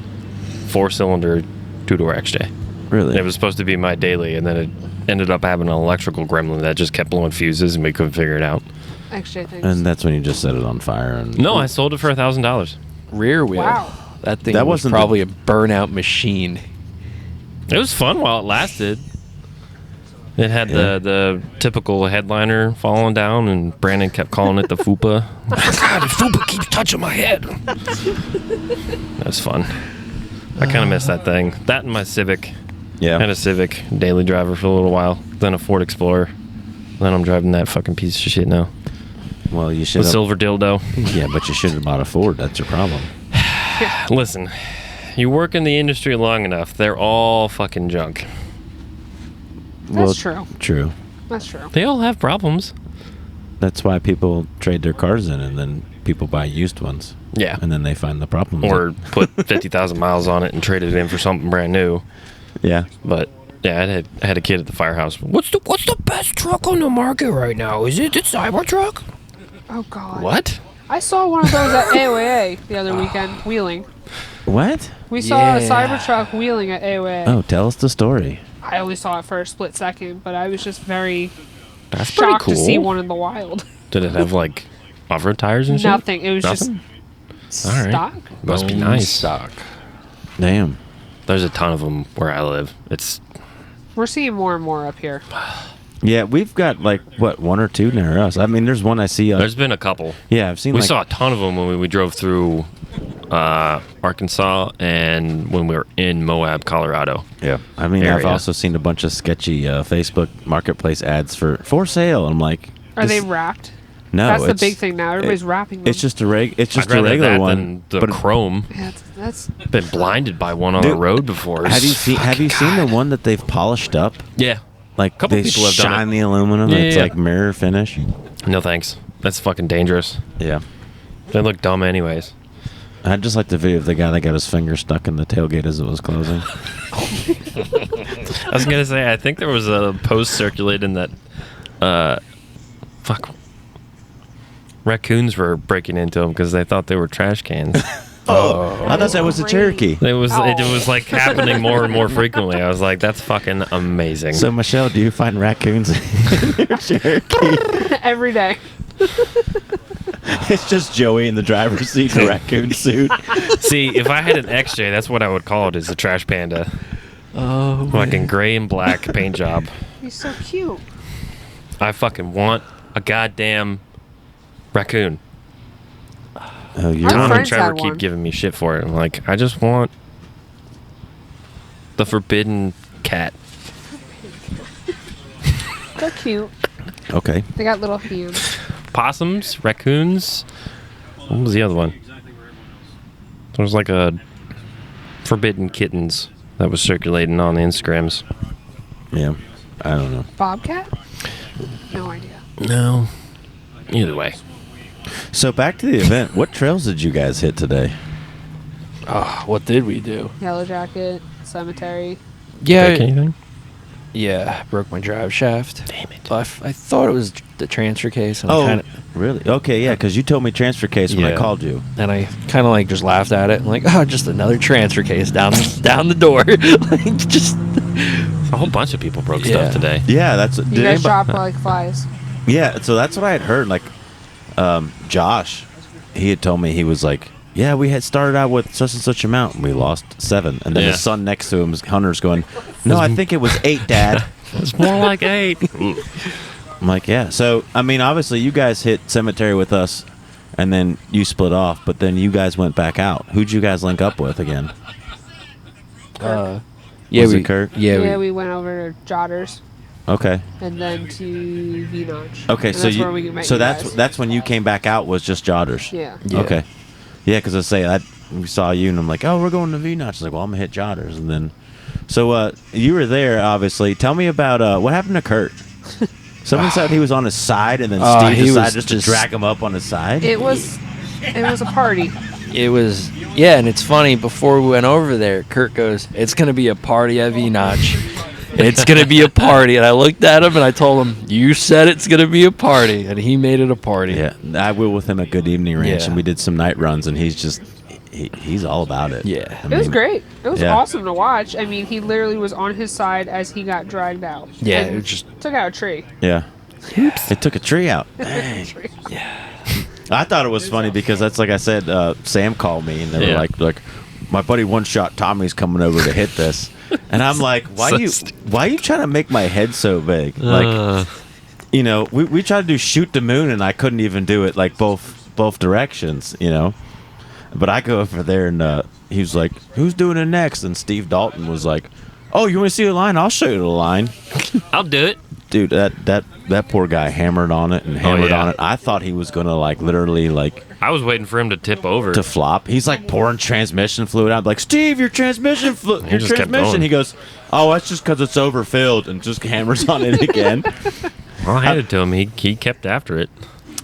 B: 4-cylinder 2-door XJ.
C: Really?
B: It was supposed to be my daily, and then it ended up having an electrical gremlin that just kept blowing fuses, and we couldn't figure it out.
E: XJ things.
C: And that's when you just set it on fire. And
B: No, I sold it for $1,000.
D: Rear wheel.
E: Wow.
D: That thing
C: That
D: was
C: wasn't
D: probably a burnout machine.
B: It was fun while it lasted. It had
C: Yeah.
B: the typical headliner falling down, and Brandon kept calling it the fupa. God, the fupa keeps touching my head. That was fun. I kind of miss that thing. That and my Civic.
C: Yeah.
B: I had a Civic daily driver for a little while, then a Ford Explorer. Then I'm driving that fucking piece of shit now.
C: Well, you
B: The
C: should have.
B: silver dildo.
C: Yeah, but you should have bought a Ford. That's your problem.
B: Listen, you work in the industry long enough, they're all fucking junk.
C: Well,
E: true.
C: True.
E: That's true.
B: They all have problems.
C: That's why people trade their cars in, and then people buy used ones,
B: Yeah.
C: and then they find the problems.
B: Or put 50,000 miles on it and trade it in for something brand new.
C: Yeah.
B: But yeah, I had a kid at the firehouse.
F: What's the best truck on the market right now? Is it the Cybertruck?
E: Oh God.
B: What?
E: I saw one of those at AOA the other weekend wheeling.
C: What?
E: We saw a
D: Yeah.
E: Cybertruck wheeling at AOA.
C: Oh, tell us the story.
E: I only saw it for a split second, but I was just very
B: That's pretty
E: shocked
B: cool.
E: to see one in the wild.
B: Did it have like off-road tires and shit?
E: Nothing. It was
B: Nothing?
E: just
B: All right.
E: stock.
B: Must be
D: Bone
B: nice.
D: stock.
C: Damn.
B: There's a ton of them where I live. It's
E: We're seeing more and more up here.
C: Yeah, we've got like what 1 or 2 near us. I mean, there's one I see.
B: there's been a couple.
C: Yeah, I've seen.
B: We
C: like,
B: saw a ton of them when we drove through Arkansas and when we were in Moab, Colorado.
C: Yeah, I mean, I've
B: area.
C: also seen a bunch of sketchy Facebook Marketplace ads for sale. I'm like,
E: Are they
C: this-
E: wrapped?
C: No,
E: That's the
C: it's-
E: big thing now. Everybody's wrapping them.
C: It's just a It's just
B: I'd rather
C: a regular
B: that
C: one.
B: than the
C: but
B: chrome.
E: Yeah, that's
B: Been blinded by one on the
C: Dude,
B: road before.
C: have you seen? Have you seen the one that they've polished up?
B: Yeah.
C: Like
B: Couple
C: they
B: people have done
C: shine
B: it.
C: the aluminum.
B: Yeah,
C: and it's
B: yeah.
C: like mirror finish.
B: No thanks. That's fucking dangerous.
C: Yeah.
B: They look dumb anyways.
C: I just like the video of the guy that got his finger stuck in the tailgate as it was closing.
B: I was gonna say, I think there was a post circulating that, raccoons were breaking into them because they thought they were trash cans.
C: I thought that was a
E: great.
C: Cherokee.
B: It was
E: Oh.
B: like happening more and more frequently. I was like, that's fucking amazing.
C: So Michelle, do you find raccoons in your Cherokee?
E: every day.
C: It's just Joey in the driver's seat in a raccoon suit.
B: See, if I had an XJ, that's what I would call it, is a trash panda.
D: Oh,
B: Fucking gray and black paint job.
E: He's so cute.
B: I fucking want a goddamn raccoon.
C: Oh, you're
E: Our
B: Tom and
E: friends
B: Trevor
E: had
B: keep
E: one.
B: giving me shit for it. I'm like, I just want the forbidden cat.
E: They're cute.
C: okay.
E: They got little hands.
B: Possums, raccoons. What was the other one? There was like a forbidden kittens that was circulating on the Instagrams.
C: Yeah. I don't know.
E: Bobcat? No idea.
B: No. Either way.
C: So back to the event. What trails did you guys hit today?
D: Oh, what did we do?
E: Yellow Jacket, Cemetery.
B: Break
D: Yeah,
B: anything?
D: yeah, I broke my drive shaft.
B: Damn it.
D: I thought it was the transfer case, and I kind of
C: really? Okay, yeah, because you told me transfer case when I
D: Yeah.
C: called you.
D: like just laughed at it. I'm like, oh, just another transfer case down the door. Like just
B: A whole bunch of people broke
D: Yeah.
B: stuff today.
C: Yeah, that's
E: You
C: did
E: guys
C: anybody-
E: drop like flies.
C: Yeah, so that's what I had heard. Like, Josh, he had told me he was like, yeah, we had started out with such and such amount, and we lost 7. And then
B: Yeah.
C: his son next to him, Hunter's going, no, I think it was 8, Dad.
B: It's more like 8.
C: I'm like, yeah. So, I mean, obviously, you guys hit Cemetery with us, and then you split off, but then you guys went back out. Who'd you guys link up with again?
D: yeah,
C: Was it
D: we
C: Kirk?
E: Yeah, we went over to Jotters
C: Okay.
E: and then to V-Notch.
C: Okay,
E: And
C: so
E: that's where we met you guys.
C: that's when you came back out was just Jotters.
E: Yeah.
D: Yeah.
C: Okay. Yeah, because I say we saw you, and I'm like, oh, we're going to V-Notch. She's like, well, I'm gonna hit Jotters, and then so you were there, obviously. Tell me about what happened to Kurt. Someone said he was on his side, and then Steve decided just to drag him up on his side.
E: It was a party.
D: It was, yeah, and it's funny, before we went over there, Kurt goes, it's going to be a party at V-Notch. It's going to be a party. And I looked at him and I told him, you said it's going to be a party. And he made it a party.
C: Yeah, I went with him at Good Evening Ranch,
D: Yeah.
C: and we did some night runs, and he's just, he's all about it.
D: Yeah.
E: It was great. It was
C: yeah.
E: awesome to watch. I mean, he literally was on his side as he got dragged out.
D: Yeah,
E: And
D: it just,
E: took out a tree.
C: Yeah. Oops. It took a tree out. Dang. I thought it was funny because that's like I said, Sam called me, and they were like, my buddy One Shot Tommy's coming over to hit this. And I'm like, why are you trying to make my head so big? Like, you know, we tried to do Shoot the Moon, and I couldn't even do it like both directions, you know. But I go over there, and he was like, who's doing it next? And Steve Dalton was like, oh, you want to see the line? I'll show you the line.
B: I'll do it.
C: Dude, that poor guy hammered on it and hammered on it. I thought he was gonna like literally like.
B: I was waiting for him to tip over.
C: To flop. He's like pouring transmission fluid out. I'm like, Steve, your transmission fluid. Your
B: just kept
C: transmission.
B: going.
C: He goes, oh, that's just because it's overfilled, and just hammers on it again.
B: Well, I handed it to him. He kept after it.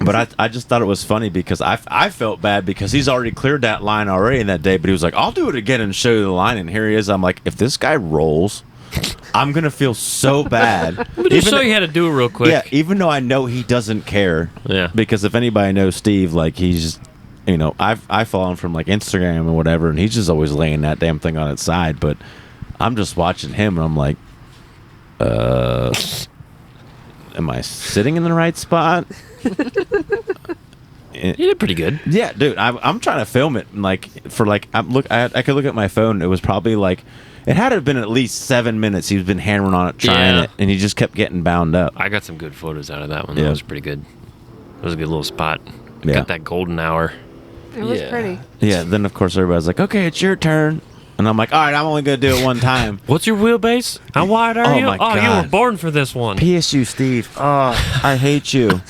C: But I just thought it was funny because I felt bad because he's already cleared that line already in that day. But he was like, I'll do it again and show you the line. And here he is. I'm like, if this guy rolls, I'm going to feel so bad.
B: Let me just show you how to do it real quick.
C: Yeah, even though I know he doesn't care.
B: Yeah.
C: Because if anybody knows Steve, like he's just, you know, I follow him from like Instagram or whatever, and he's just always laying that damn thing on its side. But I'm just watching him, and I'm like, am I sitting in the right spot?
B: You did pretty good.
C: Yeah, dude. I'm trying to film it, and like for like I could look at my phone. It was probably like it had to have been at least 7 minutes. He's been hammering on it, trying it, and he just kept getting bound up.
B: I got some good photos out of that one.
C: Yeah.
B: That was pretty good. It was a good little spot.
C: Yeah.
B: Got that golden hour.
E: It was pretty.
C: Yeah. Then of course everybody's like, "Okay, it's your turn," and I'm like, "All right, I'm only gonna do it one time."
B: What's your wheelbase? How wide are
C: Oh
B: you?
C: my
B: Oh, you
C: God.
B: were born for this one.
C: PSU Steve. Oh, I hate you.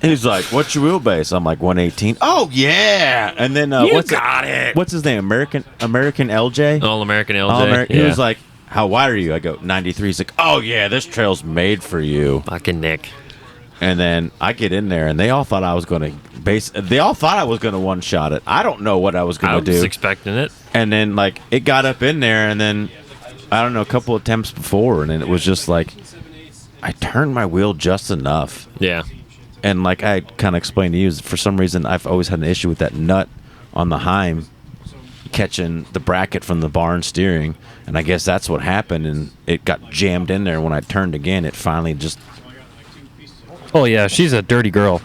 C: He's like, "What's your wheelbase?" I'm like, 118. Oh yeah. And then what's his name? American LJ.
B: All American LJ.
C: All American.
B: Yeah.
C: He was like, "How wide are you?" I go, 93. He's like, "Oh yeah, this trail's made for you."
B: Fucking Nick.
C: And then I get in there, and they all thought I was going to They all thought I was going to one shot it. I don't know what I was
B: I
C: going to
B: was
C: do.
B: expecting it.
C: And then like it got up in there, and then I don't know, a couple attempts before, and then it was just like I turned my wheel just enough.
B: Yeah.
C: And like I kind of explained to you, for some reason I've always had an issue with that nut on the Heim catching the bracket from the barn steering, and I guess that's what happened, and it got jammed in there. When I turned again, it finally just.
D: oh yeah, she's a dirty girl.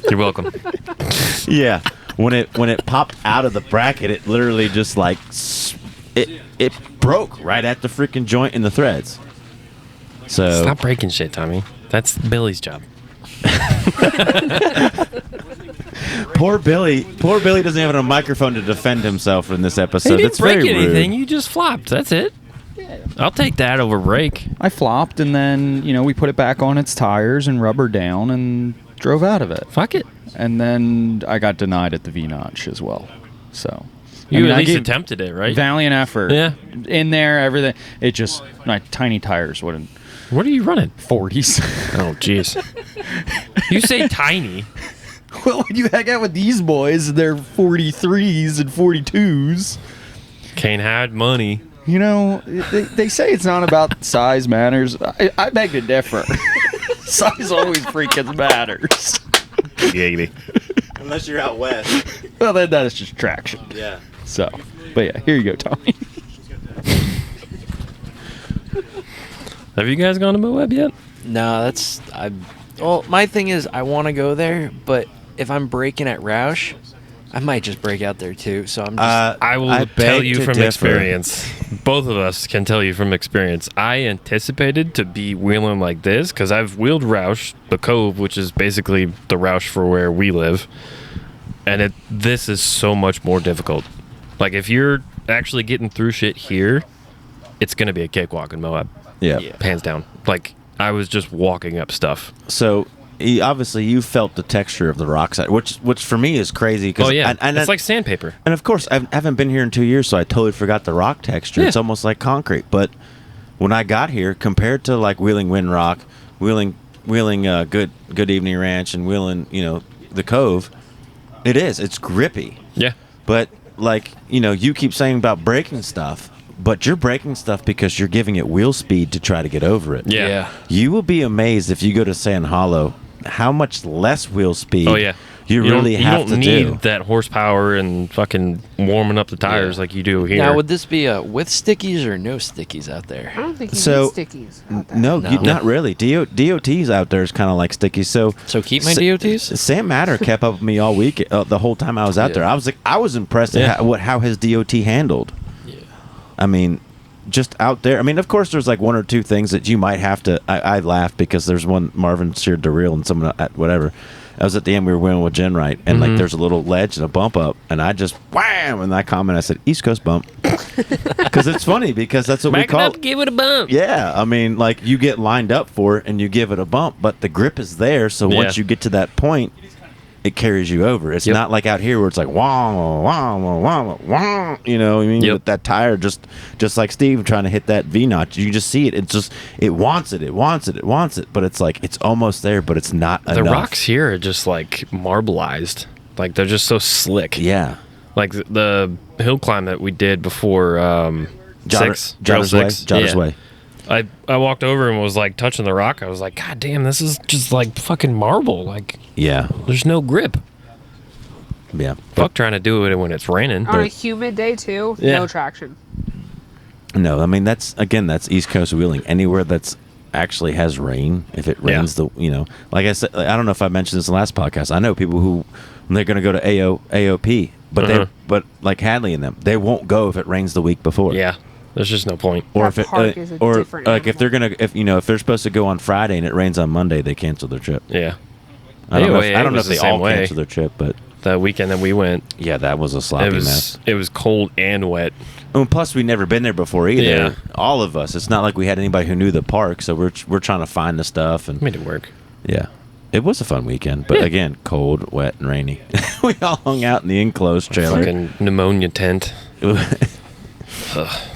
B: You're welcome.
C: Yeah, when it popped out of the bracket, it literally just like it broke right at the freaking joint in the threads. So
B: Stop breaking shit, Tommy. That's Billy's job.
C: poor Billy doesn't have a microphone to defend himself in this episode.
B: He didn't
C: That's
B: break
C: very
B: anything.
C: rude.
B: You just flopped. That's it. I'll take that over break.
G: I flopped, and then, we put it back on its tires and rubber down and drove out of it.
B: Fuck it.
G: And then I got denied at the V-Notch as well. So
B: You
G: I
B: at least
G: gave
B: attempted it, right?
G: valiant effort.
B: Yeah.
G: In there, everything. It just, my tiny tires wouldn't.
B: What are you running?
G: 40s.
B: Oh, jeez. You say tiny.
G: Well, when you hang out with these boys, they're 43s and 42s.
B: Can't hide money.
G: They say it's not about size matters. I beg to differ. Size always freaking matters.
B: Giggity.
C: Unless you're out west.
G: Well, then that is just traction.
C: Yeah.
G: So, but yeah, here you go, Tommy.
B: Have you guys gone to Moab yet?
D: No, well, my thing is I want to go there, but if I'm breaking at Rausch, I might just break out there too. So I'm just.
B: I will
C: I
B: tell
C: beg
B: you
C: to
B: from
C: differ.
B: experience. Both of us can tell you from experience. I anticipated to be wheeling like this because I've wheeled Rausch, the Cove, which is basically the Rausch for where we live, and this is so much more difficult. Like if you're actually getting through shit here, it's gonna be a cakewalk in Moab.
C: Yeah.
B: Hands down. Like I was just walking up stuff.
C: So obviously you felt the texture of the rocks, which for me is crazy. Cause
B: it's like sandpaper.
C: And of course, I haven't been here in 2 years, so I totally forgot the rock texture.
B: Yeah.
C: It's almost like concrete. But when I got here, compared to like Wheeling Windrock, Wheeling Good Evening Ranch, and Wheeling, the Cove, it's grippy.
B: Yeah.
C: But like, you keep saying about breaking stuff, but you're breaking stuff because you're giving it wheel speed to try to get over it.
B: Yeah.
C: You will be amazed if you go to Sand Hollow how much less wheel speed you
B: don't
C: have to
B: need
C: do.
B: that horsepower and fucking warming up the tires like you do here.
D: Now, would this be with stickies or no stickies out there?
E: I don't think you
C: So-
E: need stickies out there.
C: No,
D: No.
C: not really. DOT's out there is kind of like sticky. So
D: keep my
C: Sa-
D: DOTs?
C: Sam Matter kept up with me all week, the whole time I was out there. I was impressed at how his DOT handled.
D: Yeah.
C: I mean, just out there. I mean, of course, there's like one or two things that you might have to. I laughed because there's one Marvin sheared the reel and someone at whatever. I was at the end. We were wheeling with Jen Wright, and like there's a little ledge and a bump up, and I just wham, and I comment. I said East Coast bump because it's funny because that's what we
F: Back it
C: call
F: up, give it a bump.
C: Yeah, I mean, like you get lined up for it and you give it a bump, but the grip is there. So once you get to that point, it carries you over. It's not like out here where it's like wah wah wah wah wah. You know what I mean? With that tire, just like Steve trying to hit that V notch, you just see it. It's just it wants it, but it's like it's almost there, but it's not enough.
B: The rocks here are just like marbleized. Like they're just so slick.
C: Yeah.
B: Like the hill climb that we did before
C: Jotter's Way.
B: I walked over and was like touching the rock. I was like, God damn, this is just like fucking marble. Like,
C: yeah,
B: there's no grip.
C: Yeah.
B: Fuck trying to do it when it's raining.
E: On a humid day too, no traction.
C: No, I mean that's East Coast wheeling. Anywhere that's actually has rain, if it rains, like I said, I don't know if I mentioned this in the last podcast. I know people who when they're going to go to AOP, but but like Hadley and them, they won't go if it rains the week before.
B: Yeah. There's just no point.
C: Or
E: That
C: if
E: park is a different
C: like if
E: animal.
C: they're if they're supposed to go on Friday and it rains on Monday, they cancel their trip.
B: Yeah.
C: I don't know
B: AOA
C: if they all cancel their trip, but
B: the weekend that we went,
C: yeah, that was a sloppy mess.
B: It was cold and wet.
C: And plus, we'd never been there before either.
B: Yeah.
C: All of us. It's not like we had anybody who knew the park, so we're trying to find the stuff and
B: Made it work.
C: yeah. It was a fun weekend, but again, cold, wet, and rainy. We all hung out in the enclosed trailer.
B: Fucking pneumonia tent.
C: And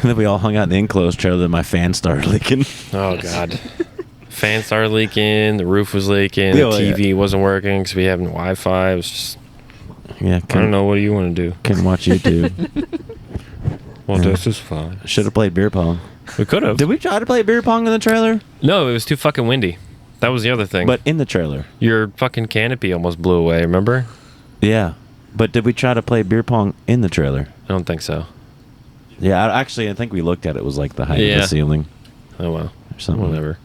C: then we all hung out in the enclosed trailer, then my fan started leaking.
B: Oh, God. Fan started leaking. The roof was leaking. The TV wasn't working because we have no Wi-Fi. It was just...
C: Yeah,
B: I don't know. What do you want to do?
C: Couldn't watch YouTube.
B: Well, this is fine.
C: Should have played beer pong.
B: We could have.
C: Did we try to play beer pong in the trailer?
B: No, it was too fucking windy. That was the other thing.
C: But in the trailer.
B: Your fucking canopy almost blew away, remember?
C: Yeah. But did we try to play beer pong in the trailer?
B: I don't think so.
C: Yeah, I think we looked at it. It was like the height of the ceiling.
B: Oh, well.
C: Or something.
B: Whatever.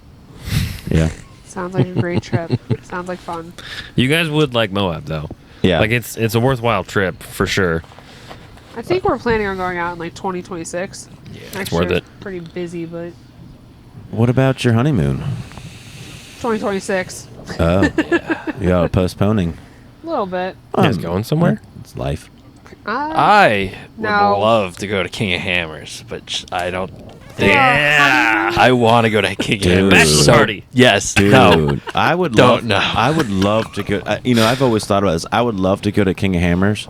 C: Yeah.
E: Sounds like a great trip. Sounds like fun.
B: You guys would like Moab, though.
C: Yeah.
B: Like, it's a worthwhile trip, for sure.
E: I think we're planning on going out in like 2026. Yeah,
B: it's worth it.
E: Pretty busy, but
C: What about your honeymoon?
E: 2026.
C: Oh. Yeah, postponing.
E: A little bit.
B: You guys going somewhere?
C: It's life.
D: I would
E: No.
D: love to go to King of Hammers, but I don't think
E: Yeah.
D: I want to go to King of
C: Dude.
D: Hammers.
B: Bachelor party.
D: Yes.
C: Dude,
D: No.
C: I would
D: Don't
C: love.
D: know.
C: I would love to go. I've always thought about this. I would love to go to King of Hammers,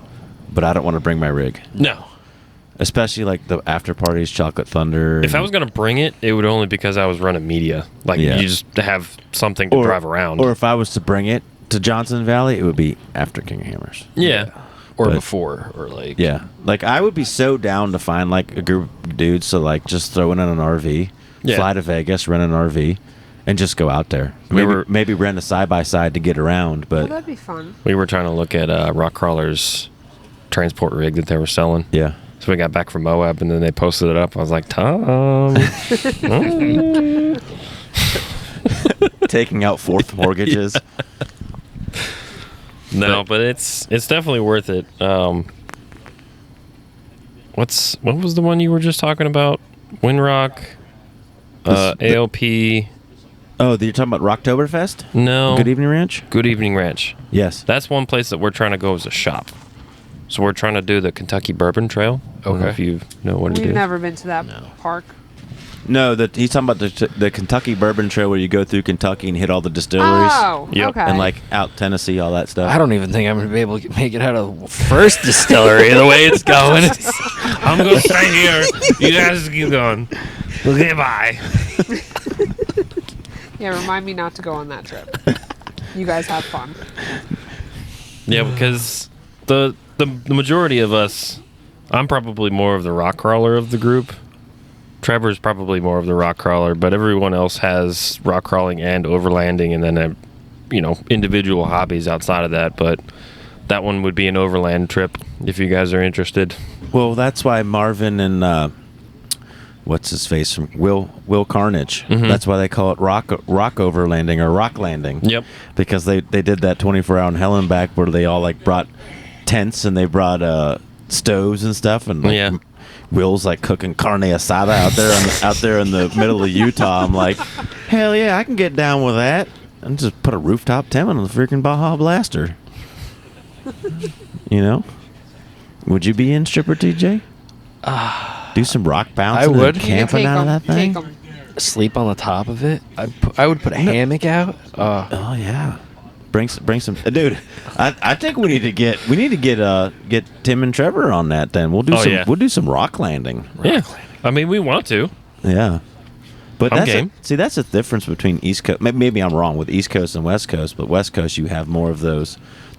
C: but I don't want to bring my rig,
B: No.
C: especially like the after parties, Chocolate Thunder.
B: If I was going to bring it, it would only because I was running media. Like,
C: Yeah.
B: you just have something to drive around.
C: or if I was to bring it to Johnson Valley, it would be after King of Hammers.
B: yeah.
D: Or
C: But-
D: before, or like
C: Yeah, like I would be so down to find like a group of dudes to like just throw in an RV,
B: Yeah.
C: fly to Vegas, rent an RV, and just go out there. Maybe rent a side by side to get around,
E: Well,
C: but
E: that'd be fun.
B: We were trying to look at Rock Crawler's transport rig that they were selling.
C: yeah.
B: So we got back from Moab, and then they posted it up. I was like, Tom.
C: Taking out fourth mortgages.
B: No, but it's definitely worth it. What was the one you were just talking about? Windrock, AOP.
C: Oh, you're talking about Rocktoberfest?
B: No.
C: Good Evening Ranch?
B: Good Evening Ranch.
C: Yes.
B: That's one place that we're trying to go as a shop. So we're trying to do the Kentucky Bourbon Trail. I don't know
D: Okay.
B: if you know what it
E: We've
B: is.
E: never been to that park.
C: No, he's talking about the Kentucky Bourbon Trail where you go through Kentucky and hit all the distilleries.
E: Oh,
B: Yep.
E: okay.
C: And like out Tennessee, all that stuff.
D: I don't even think I'm gonna be able to make it out of first distillery the way it's going.
B: I'm going to stay here. You guys keep going. Okay, bye.
E: Yeah, remind me not to go on that trip. You guys have fun.
B: Yeah, because the majority of us, I'm probably more of the rock crawler of the group. Trevor's probably more of the rock crawler, but everyone else has rock crawling and overlanding, and then individual hobbies outside of that. But that one would be an overland trip if you guys are interested.
C: Well, that's why Marvin and what's his face from Will Carnage.
B: Mhm.
C: That's why they call it rock overlanding or rock landing.
B: Yep.
C: Because they did that 24-hour in hell and back where they all like brought tents and they brought stoves and stuff, and like,
B: Yeah.
C: Will's like cooking carne asada out there in the middle of Utah. I'm like, hell yeah, I can get down with that. And just put a rooftop tent on the freaking Baja Blaster. You know? Would you be in, Stripper TJ? Do some rock bouncing
D: I would.
C: and camping out of that thing?
E: Take 'em.
D: Sleep on the top of it. I would put a hammock out.
C: Oh yeah, bring some, dude. I think we need to get Tim and Trevor on that. Then we'll do some rock landing.
B: Yeah. I mean, we want to.
C: Yeah, but
B: I'm
C: that's
B: game.
C: see that's the difference between East Coast. Maybe I'm wrong with East Coast and West Coast, but West Coast you have more of the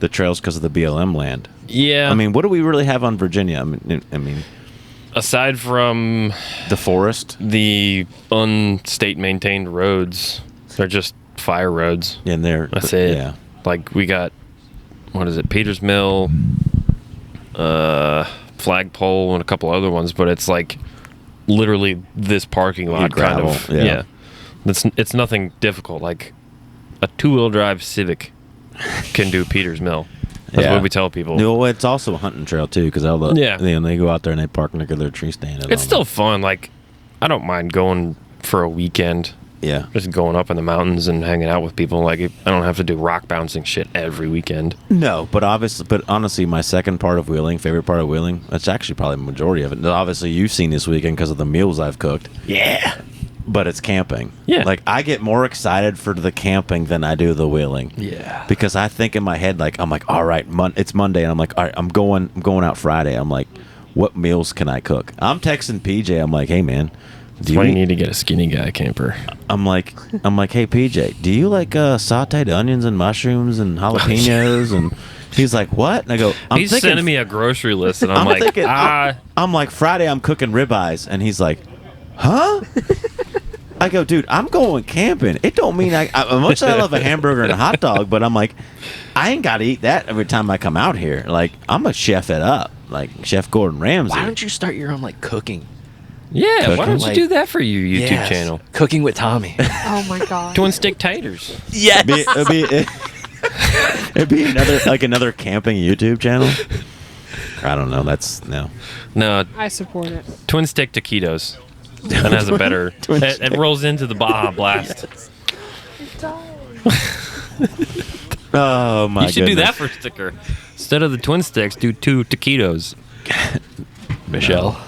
C: trails because of the BLM land.
B: Yeah.
C: I mean, what do we really have on Virginia? I mean,
B: aside from
C: the forest
B: the unstate maintained roads, they're just fire roads.
C: in there.
B: That's it.
C: Yeah.
B: Like we got, what is it, Peters Mill, Flagpole, and a couple other ones, but it's like literally this parking lot kind
C: gravel,
B: of.
C: yeah.
B: It's nothing difficult. Like a 2-wheel drive Civic can do Peters Mill. That's what we tell people.
C: No, it's also a hunting trail too, because they go out there and they park near their tree stand. and
B: It's
C: all
B: still fun. Like I don't mind going for a weekend.
C: that. Yeah.
B: Just going up in the mountains and hanging out with people. Like I don't have to do rock bouncing shit every weekend.
C: No, but honestly, my favorite part of wheeling, that's actually probably the majority of it. Obviously, you've seen this weekend because of the meals I've cooked.
B: Yeah.
C: But it's camping.
B: Yeah.
C: Like, I get more excited for the camping than I do the wheeling.
D: Yeah.
C: Because I think in my head, like, I'm like, all right, it's Monday, and I'm like, all right, I'm going out Friday. I'm like, what meals can I cook? I'm texting PJ. I'm like, hey, man.
B: That's why you need to get a skinny guy camper.
C: I'm like, hey, PJ, do you like sauteed onions and mushrooms and jalapenos? And he's like, what? And I go,
B: He's sending me a grocery list, and I'm like,
C: thinking, I'm like, Friday I'm cooking ribeyes, and he's like, huh? I go, dude, I'm going camping. It don't mean I much as I love a hamburger and a hot dog, but I'm like, I ain't got to eat that every time I come out here. Like, I'm a chef it up, like Chef Gordon Ramsay.
D: Why don't you start your own like cooking?
B: Yeah, why don't you
D: Like-
B: do that for your YouTube
D: Yes.
B: channel?
D: Cooking with Tommy.
E: Oh my god.
B: Twin stick taters.
D: Yes.
C: It'd be another camping YouTube channel. I don't know. That's no.
B: No,
E: I support it.
B: twin stick taquitos. That has a better. It rolls into the Baja Blast.
C: Oh my!
B: You should do that for a sticker. Instead of the twin sticks, do 2 taquitos.
D: Michelle.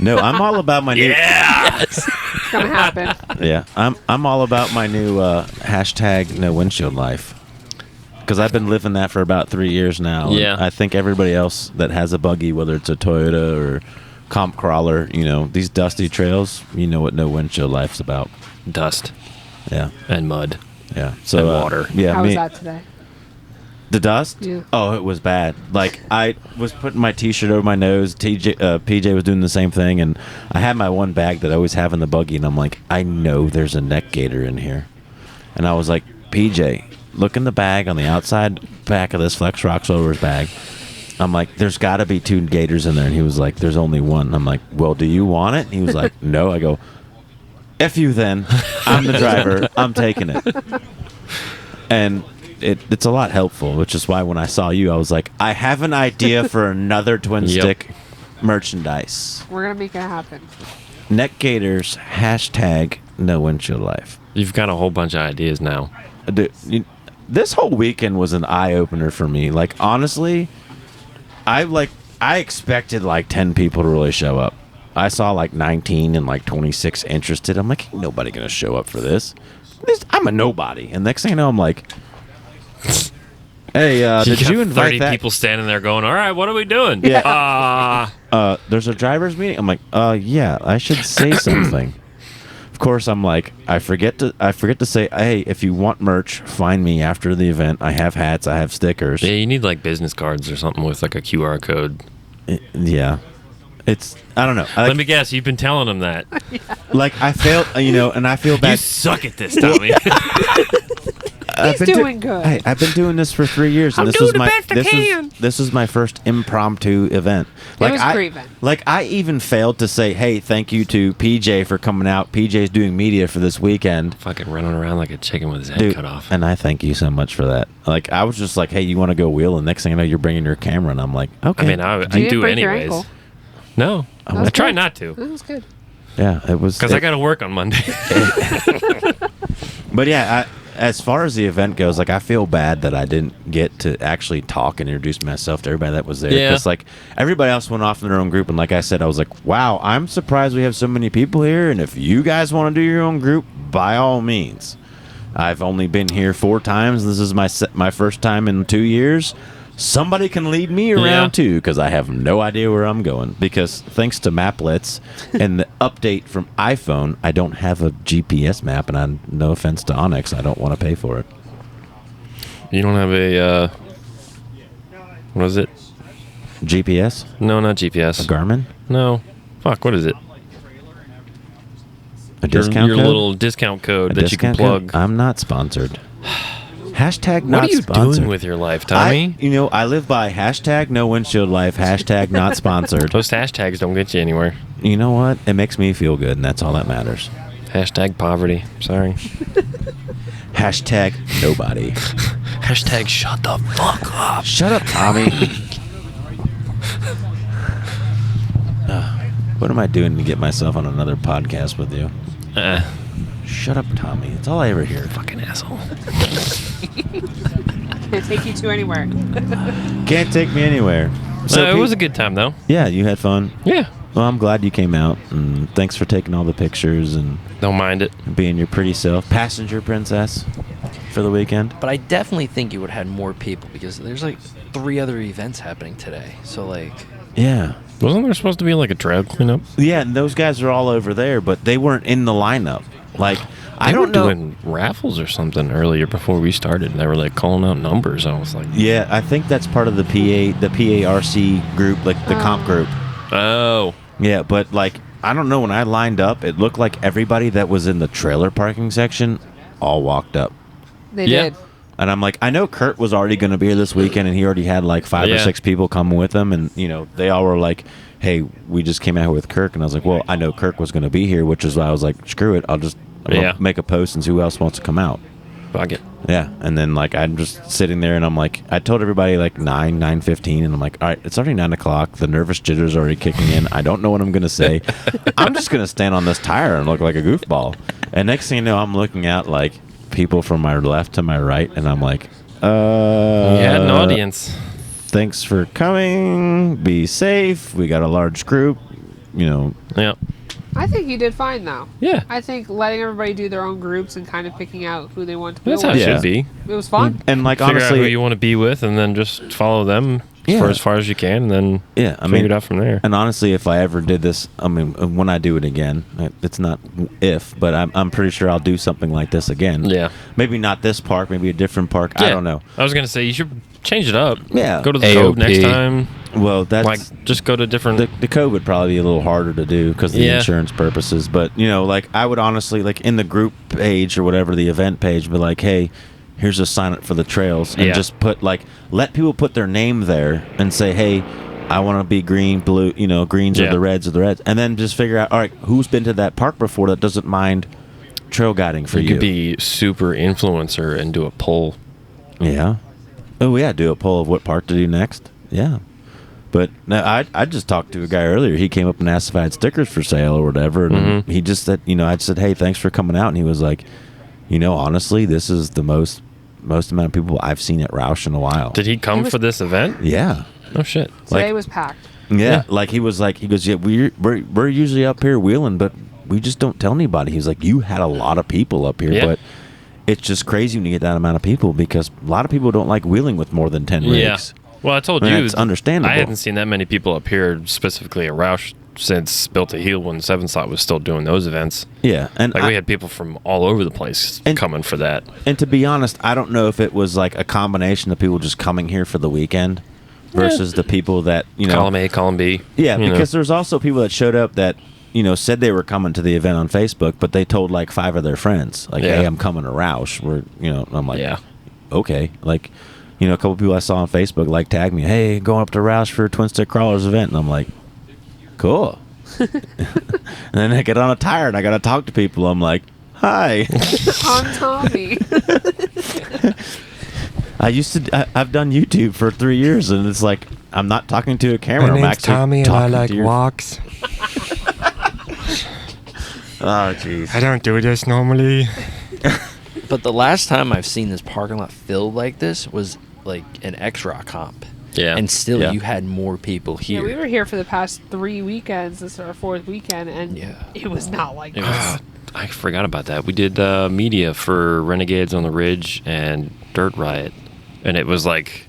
C: No, I'm all about my new.
B: Yeah.
E: It's gonna happen.
C: Yeah, I'm all about my new hashtag no windshield life. Because I've been living that for about 3 years now.
B: Yeah.
C: And I think everybody else that has a buggy, whether it's a Toyota or comp crawler, these dusty trails, you know what no windshield life's about.
B: Dust
C: Yeah,
B: and mud.
C: yeah. So
B: And water.
C: Yeah,
E: How was that today?
C: The dust?
E: Yeah.
C: Oh, it was bad. Like, I was putting my T-shirt over my nose. PJ was doing the same thing, and I had my one bag that I always have in the buggy, and I'm like, I know there's a neck gator in here. And I was like, PJ, look in the bag on the outside back of this Flex Rocks Overs bag. I'm like, there's got to be 2 gators in there. And he was like, there's only one. I'm like, well, do you want it? And he was like, no. I go, F you then. I'm the driver. I'm taking it. And it's a lot helpful, which is why when I saw you, I was like, I have an idea for another twin stick merchandise.
E: We're gonna make it happen.
C: Neck Gators, hashtag no windshield life.
B: You've got a whole bunch of ideas now.
C: Dude, this whole weekend was an eye opener for me. Like, honestly, I expected like 10 people to really show up. I saw like 19 and like 26 interested. I'm like, ain't nobody gonna show up for this. I'm a nobody. And next thing you know, I'm like, hey, did
B: got
C: you invite
B: 30
C: that?
B: people standing there going, all right, what are we doing?
C: Yeah. There's a driver's meeting. I'm like, yeah, I should say something. Of course, I'm like, I forget to say, hey, if you want merch, find me after the event. I have hats, I have stickers.
B: Yeah, you need like business cards or something with like a QR code.
C: Yeah. I don't know.
B: Let me guess, you've been telling them that.
C: Like, I failed, and I feel bad.
B: You suck at this, Tommy.
E: He's doing good.
C: Hey, I've been doing this for 3 years, and
E: I'm
C: this
E: doing
C: was
E: the
C: my
E: best I can.
C: this is my first impromptu event.
E: It was a great event.
C: Like, I even failed to say, hey, thank you to PJ for coming out. PJ's doing media for this weekend.
B: Fucking running around like a chicken with his head
C: Dude,
B: cut off.
C: and I thank you so much for that. Like, I was just like, hey, you want to go wheel? And next thing I know, you're bringing your camera, and I'm like, okay.
B: I mean, I
E: You didn't
B: do
E: break your
B: anyways.
E: ankle.
B: No,
E: was
B: I try
E: good.
B: not to.
E: That was good.
C: Yeah, it was.
B: Because I got to work on Monday.
C: But yeah, as far as the event goes, like, I feel bad that I didn't get to actually talk and introduce myself to everybody that was there.
B: Yeah.
C: Because, like, everybody else went off in their own group. And like I said, I was like, wow, I'm surprised we have so many people here. And if you guys want to do your own group, by all means. I've only been here 4 times. This is my first time in 2 years. Somebody can lead me around,
B: Yeah.
C: too, because I have no idea where I'm going. Because thanks to Maplets and the update from iPhone, I don't have a GPS map. And no offense to Onyx, I don't want to pay for it.
B: You don't have a, what is it?
C: GPS?
B: No, not GPS.
C: A Garmin?
B: No. Fuck, what is it?
C: A discount
B: your
C: code?
B: little discount code
C: A
B: that you can
C: discount
B: plug.
C: code? I'm not sponsored. Hashtag
B: What
C: not
B: are you
C: sponsored.
B: doing with your life, Tommy?
C: I live by hashtag no windshield life, hashtag not sponsored.
B: Those hashtags don't get you anywhere.
C: You know what? It makes me feel good, and that's all that matters.
B: Hashtag poverty. Sorry.
C: Hashtag nobody.
B: Hashtag shut the fuck up.
C: Shut up, Tommy. What am I doing to get myself on another podcast with you? Shut up, Tommy. That's all I ever hear.
B: Fucking asshole.
E: Can't take you to anywhere.
C: Can't take me anywhere.
B: So it
C: Pete-
B: was a good time, though.
C: Yeah, you had fun.
B: Yeah.
C: Well, I'm glad you came out, and thanks for taking all the pictures and
B: Don't mind it.
C: being your pretty self. Passenger princess for the weekend.
D: But I definitely think you would have had more people because there's like 3 other events happening today. So like,
C: Yeah.
B: Wasn't there supposed to be like a trail cleanup?
C: Yeah, and those guys are all over there, but they weren't in the lineup. Like, I
B: They were
C: don't know.
B: doing raffles or something earlier before we started. They were like calling out numbers. I was like,
C: Yeah, I think that's part of the PARC group, like the comp group.
B: oh.
C: Yeah, but like, I don't know, when I lined up, it looked like everybody that was in the trailer parking section all walked up.
E: They
B: Yeah.
E: did.
C: And I'm like, I know Kurt was already going to be here this weekend, and he already had like 5 or
B: Yeah.
C: 6 people coming with him, and they all were like, "Hey, we just came out here with Kirk," and I was like, "Well, I know Kirk was going to be here," which is why I was like, "Screw it, I'm
B: Yeah.
C: gonna make a post and see who else wants to come out."
B: Fuck it.
C: Yeah, and then like I'm just sitting there, and I'm like, I told everybody like 9:15, and I'm like, all right, it's already 9:00. The nervous jitter's already kicking in. I don't know what I'm gonna say. I'm just gonna stand on this tire and look like a goofball. And next thing you know, I'm looking at like people from my left to my right, and I'm like,
B: You had an audience.
C: Thanks for coming. Be safe. We got a large group.
B: Yeah.
E: I think you did fine, though.
B: Yeah.
E: I think letting everybody do their own groups and kind of picking out who they want to
B: That's
E: go
B: how
E: with,
B: it
C: Yeah.
B: should be.
E: it was fun.
C: And like
B: Figure out who
C: honestly,
B: you want to be with and then just follow them
C: Yeah.
B: for as far as you can and then
C: yeah, I
B: figure
C: mean,
B: it out from there.
C: And honestly, if I ever did this, I mean, when I do it again, it's not if, but I'm pretty sure I'll do something like this again.
B: Yeah.
C: Maybe not this park, maybe a different park. I
B: Yeah.
C: don't know.
B: I was going to say, you should change it up.
C: Yeah.
B: Go to the Cove
D: AOP.
B: next time.
C: Well, that's
B: Like, just go to different...
C: the code would probably be a little harder to do because of the
B: Yeah.
C: insurance purposes. But like I would honestly like in the group page or whatever, the event page, be like, hey, here's a sign up for the trails, and
B: Yeah.
C: just put like let people put their name there and say, hey, I want to be green, blue, greens
B: Yeah.
C: or the reds, and then just figure out, all right, who's been to that park before that doesn't mind trail guiding for
B: you
C: you.
B: could be super influencer and do a poll.
C: Yeah. Oh yeah, do a poll of what park to do next. Yeah. But no, I just talked to a guy earlier. He came up and asked if I had stickers for sale or whatever, and
B: Mhm.
C: he just said, I said, hey, thanks for coming out, and he was like, honestly, this is the most amount of people I've seen at Rausch in a while.
B: Did he come
E: It was-
B: for this event?
C: Yeah.
B: Oh, shit.
E: Today
C: like-
E: was packed.
C: Yeah, like he goes, yeah, we're usually up here wheeling, but we just don't tell anybody. He's like, you had a lot of people up here, but it's just crazy when you get that amount of people because a lot of people don't like wheeling with more than 10 rigs.
B: Yeah. Well, I told you,
C: it's understandable.
B: I hadn't seen that many people up here, specifically at Rausch, since Built to Heal when 7 Slot was still doing those events.
C: Yeah, and
B: we had people from all over the place coming for that.
C: And to be honest, I don't know if it was like a combination of people just coming here for the weekend versus the people that,
B: column A, column B.
C: Yeah, because there's also people that showed up that, said they were coming to the event on Facebook, but they told like 5 of their friends, like, hey, I'm coming to Rausch. I'm like, okay. Like, a couple people I saw on Facebook like tagged me, hey, going up to Rausch for twinstickcrawlers event. And I'm like, cool. And then I get on a tire and I got to talk to people. I'm like, hi.
E: I'm Tommy.
C: I've done YouTube for 3 years, and it's like I'm not talking to a camera.
H: My
C: I'm
H: name's
C: actually
H: Tommy, and I
C: talking
H: like
C: to your...
H: walks.
C: Oh, jeez.
H: I don't do this normally.
D: But the last time I've seen this parking lot filled like this was like an X-Rock comp.
B: Yeah.
D: And still,
C: Yeah.
D: you had more people here.
E: Yeah, we were here for the past 3 weekends. This is our 4th weekend, and it was not like
D: It
E: this.
D: was-
B: I forgot about that. We did media for Renegades on the Ridge and Dirt Riot. And it was like,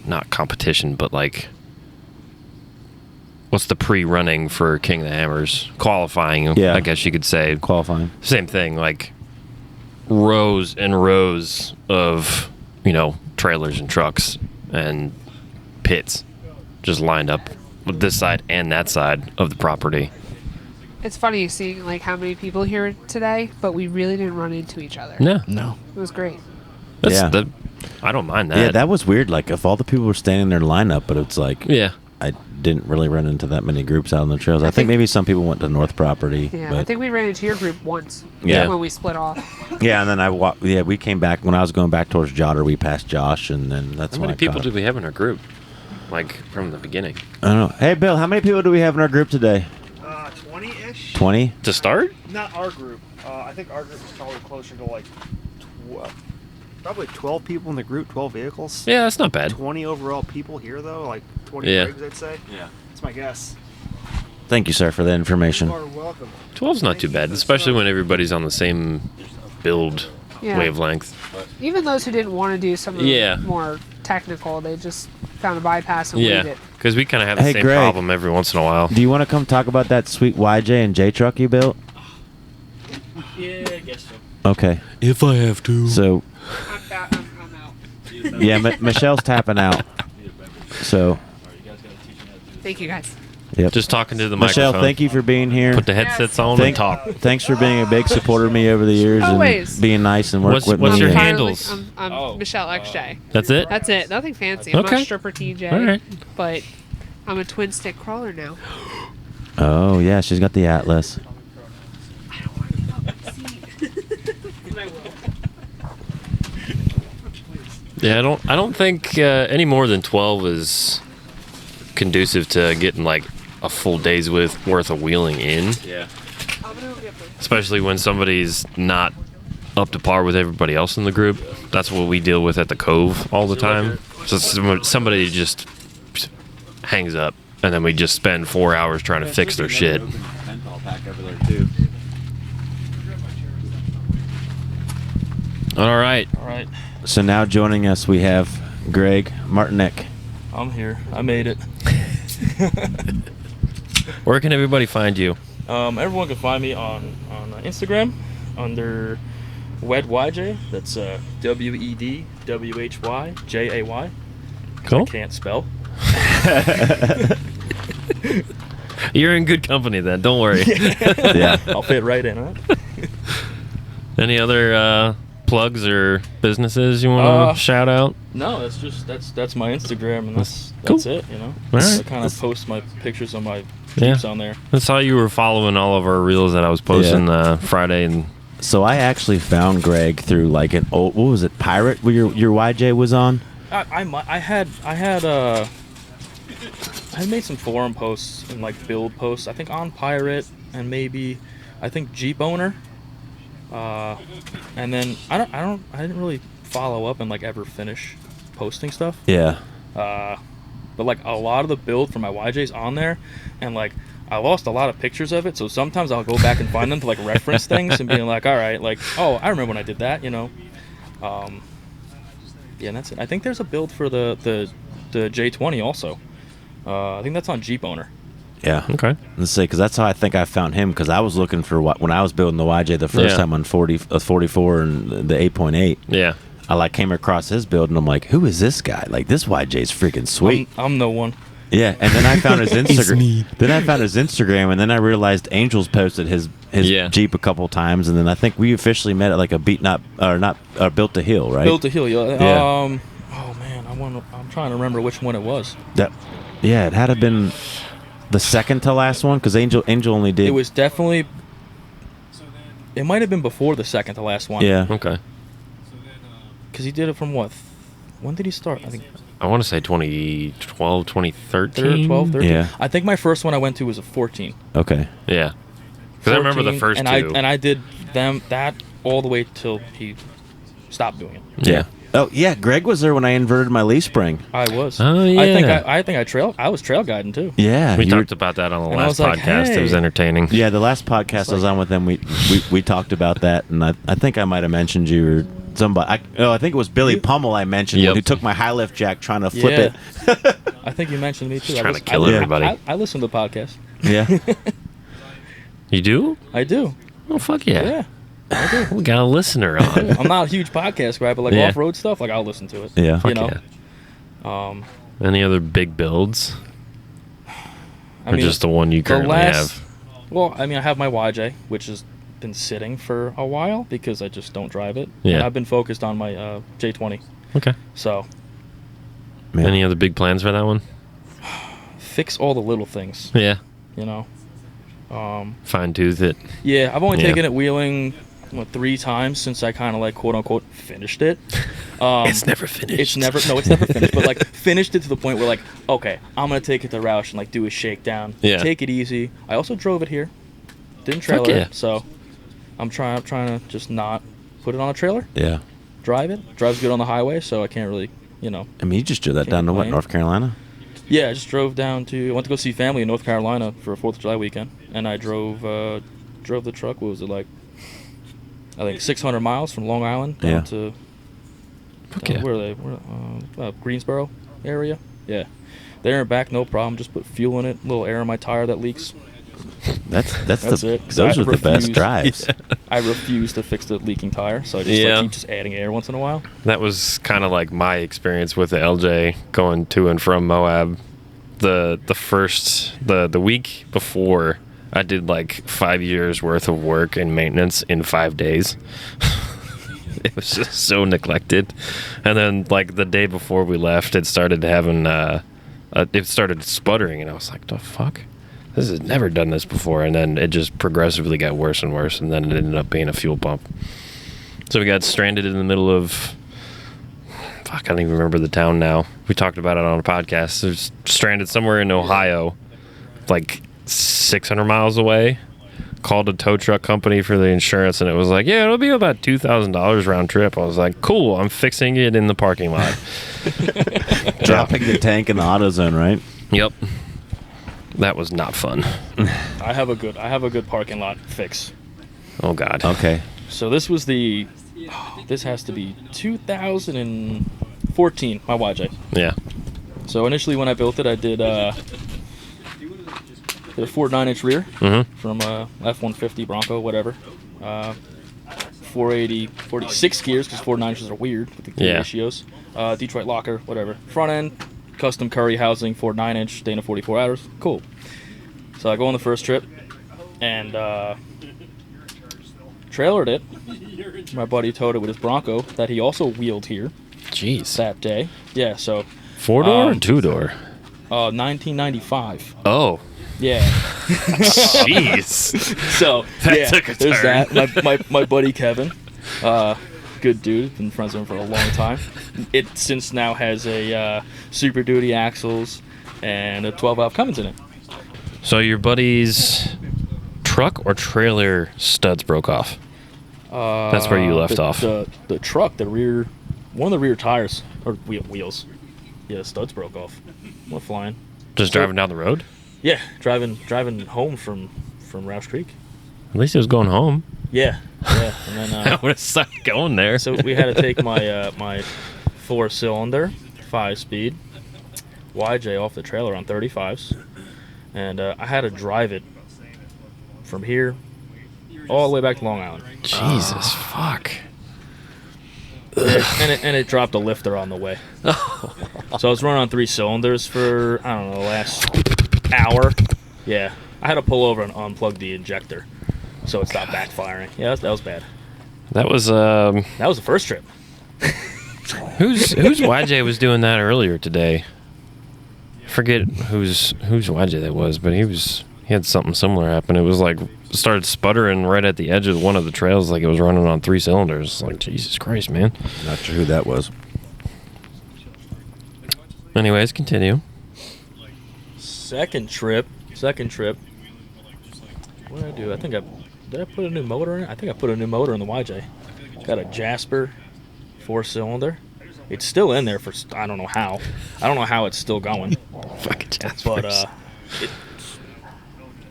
B: not competition, but like, what's the pre-running for King of the Hammers? Qualifying,
C: Yeah.
B: I guess you could say.
C: Qualifying.
B: Same thing, like rows and rows of, trailers and trucks and pits just lined up with this side and that side of the property.
E: It's funny seeing like how many people here today, but we really didn't run into each other.
D: No.
E: It was great.
B: I don't mind that.
C: Yeah, that was weird. Like, if all the people were standing there lined up, but it's like, I didn't really run into that many groups out on the trails. I think maybe some people went to North Property.
E: Yeah,
C: but
E: I think we ran into your group once.
C: Yeah.
E: When we split off.
C: Yeah, and then we came back. When I was going back towards Jotter, we passed Josh, and then that's
B: How
C: when
B: many
C: I
B: people
C: caught
B: did we have in our group? Like, from the beginning?
C: I don't know. Hey, Bill, how many people do we have in our group today?
I: 20-ish.
C: 20?
B: To start?
I: Not our group. I think our group is probably closer to like probably 12 people in the group, 12 vehicles.
B: Yeah, that's not bad.
I: 20 overall people here, though, like 20 rigs, I'd say. Yeah. That's my guess.
C: Thank you, sir, for the information.
I: You are welcome.
B: 12's not too bad, especially when everybody's on the same build wavelength.
E: Even those who didn't want to do some of the more technical, they just found a bypass and lead it.
B: Because we kind of have the same
C: Greg,
B: problem every once in a while.
C: Do you want to come talk about that sweet YJ and J truck you built?
I: Yeah, I guess so.
C: Okay.
H: If I have to.
C: So,
E: I'm out.
C: yeah, Michelle's tapping out. So,
E: Thank you, guys.
C: yep.
B: Just talking to the
C: Michelle,
B: microphone.
C: thank you for being here.
B: Put the headsets on and talk.
C: Thanks for being a big supporter of me over the years
E: Always.
C: and being nice and work with
B: What's
C: me.
B: your
C: and-
B: handles?
E: I'm MiichelleXJ.
B: That's it?
E: That's it. Nothing fancy. I'm
B: Okay.
E: not stripper TJ.
B: All right.
E: But I'm a twin stick crawler now.
C: Oh, yeah, she's got the Atlas.
B: Yeah, I don't think any more than 12 is conducive to getting like a full day's worth of wheeling in. Yeah. Especially when somebody's not up to par with everybody else in the group. That's what we deal with at the Cove all the time. So somebody just hangs up, and then we just spend 4 hours trying to fix their shit. All right.
C: So now joining us, we have Greg Martinek.
J: I'm here. I made it.
B: Where can everybody find you?
J: Everyone can find me on Instagram under WedWhyJ. That's WEDWHYJAY.
B: Cool.
J: I can't spell.
B: You're in good company then. Don't worry.
C: Yeah.
J: I'll fit right in, huh?
B: Any other plugs or businesses you want to shout out?
J: No, that's my Instagram, and that's
B: Cool.
J: it. You know,
B: All right.
J: I kind of post my pictures on my
B: Yeah.
J: Jeeps on there.
B: I saw you were following all of our reels that I was posting Friday, and
C: So I actually found Greg through like an old, what was it, Pirate, where your YJ was on?
J: I had made some forum posts and like build posts. I think on Pirate and maybe I think Jeep Owner. And then I didn't really follow up and like ever finish posting stuff.
C: Yeah.
J: but like a lot of the build for my YJ's on there, and like I lost a lot of pictures of it, so sometimes I'll go back and find them to like reference things and being like, all right, like, oh, I remember when I did that, you know. Yeah, and that's it. I think there's a build for the J20 also. I think that's on Jeep Owner.
C: Yeah.
B: Okay.
C: Let's say, because that's how I think I found him, because I was looking for what when I was building the YJ the first time on 44 and the 8.8.
B: Yeah.
C: I like came across his build and I'm like, who is this guy? Like, this YJ's freaking sweet.
J: I'm no one.
C: Yeah, and then I found his Instagram.
H: me.
C: Then I found his Instagram, and then I realized Angel's posted his Jeep a couple times, and then I think we officially met at like a Built to Hill, right?
J: Built to Hill, yeah.
C: Yeah.
J: Oh man, I'm trying to remember which one it was.
C: Yeah, it had to have been the second to last one, because Angel only did.
J: It was definitely. It might have been before the second to last one.
C: Yeah.
B: Okay.
J: Because he did it from what? When did he start? I think
B: I want to say 2012, 2013.
J: 12, 13.
C: Yeah.
J: I think my first one I went to was a 14.
C: Okay.
B: Yeah. Because I remember the
J: 14,
B: first
J: and
B: two.
J: I did that all the way till he stopped doing it.
B: Yeah.
C: Oh yeah, Greg was there when I inverted my leaf spring.
J: I was.
B: Oh, yeah.
J: I think I was trail guiding too.
C: Yeah,
B: We
C: you were-
B: talked about that on the
J: And I
B: last
J: was like,
B: podcast. It was
J: hey.
B: entertaining.
C: Yeah, the last podcast I was on with them, we talked about that, and I think I might have mentioned you or somebody. I think it was Billy Pummel I mentioned,
B: Yep.
C: who took my high lift jack trying to flip it.
J: I think you mentioned me too.
B: Just
J: I
B: trying
J: listen-
B: to kill
J: I-
B: everybody.
J: I listen to the podcast.
C: Yeah.
B: You do?
J: I do.
B: Oh, fuck yeah.
J: Yeah. I do.
B: We got a listener on.
J: I'm not a huge podcast guy, but like
B: Yeah.
J: off-road stuff, like I'll listen to it.
C: Yeah.
J: You
B: Fuck
J: know.
B: yeah. Any other big builds?
J: I
B: Or
J: mean,
B: just the one you currently have?
J: Well, I mean, I have my YJ, which has been sitting for a while because I just don't drive it.
B: Yeah.
J: And I've been focused on my J20.
B: Okay.
J: So
C: Man.
B: Any other big plans for that one?
J: fix all the little things,
B: Yeah.
J: you know.
B: Fine tooth it.
J: Yeah, I've only
B: Yeah.
J: taken it wheeling 3 times since I kind of like quote unquote finished it.
B: It's never finished.
J: It's never finished, but like finished it to the point where like, okay, I'm gonna take it to Rausch and like do a shakedown.
B: Yeah.
J: Take it easy. I also drove it here. Didn't trailer
B: yeah.
J: it, so I'm trying to just not put it on a trailer.
C: Yeah.
J: Drive it. Drives good on the highway, so I can't really, you know.
C: I mean, you just drove that down to what,
J: complain.
C: North Carolina?
J: Yeah, I just drove down to. I went to go see family in North Carolina for a 4th of July weekend, and I drove the truck. What was it like? I think 600 miles from Long Island down
C: Yeah.
J: to.
B: Fuck yeah.
J: Where are they? Greensboro area. Yeah, there and back, no problem. Just put fuel in it. A little air in my tire that leaks.
C: That's
J: That's it.
C: Those are the best
J: refuse-
C: drives.
J: I refuse to fix the leaking tire, so I just
B: Yeah.
J: like, keep just adding air once in a while.
B: That was kind of like my experience with the LJ going to and from Moab. The week before, I did like 5 years worth of work and maintenance in 5 days. It was just so neglected. And then like the day before we left, it started having it started sputtering, and I was like, the fuck? This has never done this before. And then it just progressively got worse and worse, and then it ended up being a fuel pump. So we got stranded in the middle of, fuck, I don't even remember the town now. We talked about it on a podcast. It was stranded somewhere in Ohio, like 600 miles away. Called a tow truck company for the insurance, and it was like, yeah, it'll be about $2,000 round trip. I was like, cool, I'm fixing it in the parking lot.
C: Dropping the tank in the AutoZone, right?
B: Yep. That was not fun.
J: I have a good parking lot fix.
B: Oh, God.
C: Okay.
J: So this was this has to be 2014, my YJ.
B: Yeah.
J: So initially when I built it, I did a Ford 9-inch rear from a F-150 Bronco, whatever. 46 gears, because Ford 9-inches are weird with the gear ratios. Detroit locker, whatever. Front end, custom Curry housing, Ford 9-inch, Dana 44 hours. Cool. So I go on the first trip, and trailered it. My buddy towed it with his Bronco that he also wheeled here
B: Jeez.
J: that day. Yeah, so
B: 4-door or 2-door?
J: 1995.
B: Oh.
J: Yeah.
B: Jeez.
J: So
B: That
J: yeah,
B: took a
J: there's
B: turn.
J: that. My buddy Kevin, good dude, been friends with him for a long time. It since now has a Super Duty axles and a 12-valve Cummins in it.
B: So your buddy's truck or trailer studs broke off? That's where you left off.
J: The truck, one of the rear tires or wheels. Yeah, the studs broke off. Went flying.
B: Just driving down the road?
J: Yeah, driving home from Rausch Creek.
B: At least it was going home.
J: Yeah. And then
B: I would have sucked going there.
J: so we had to take my my 4-cylinder, 5-speed YJ off the trailer on 35s, and I had to drive it from here all the way back to Long Island.
B: Jesus, fuck.
J: And it dropped a lifter on the way. So I was running on 3 cylinders for, I don't know, the last hour. Yeah. I had to pull over and unplug the injector so it stopped backfiring. Yeah, that was bad.
B: That was
J: the first trip.
B: whose YJ was doing that earlier today? I forget whose YJ that was, but he had something similar happen. It was like started sputtering right at the edge of one of the trails, like it was running on 3 cylinders. Like, Jesus Christ, man.
C: Not sure who that was.
B: Anyways, continue.
J: Second trip. What did I do? Did I put a new motor in it? I think I put a new motor in the YJ. Got a Jasper 4-cylinder. It's still in there for, I don't know how. I don't know how it's still going.
B: Fucking Jasper.
J: But it's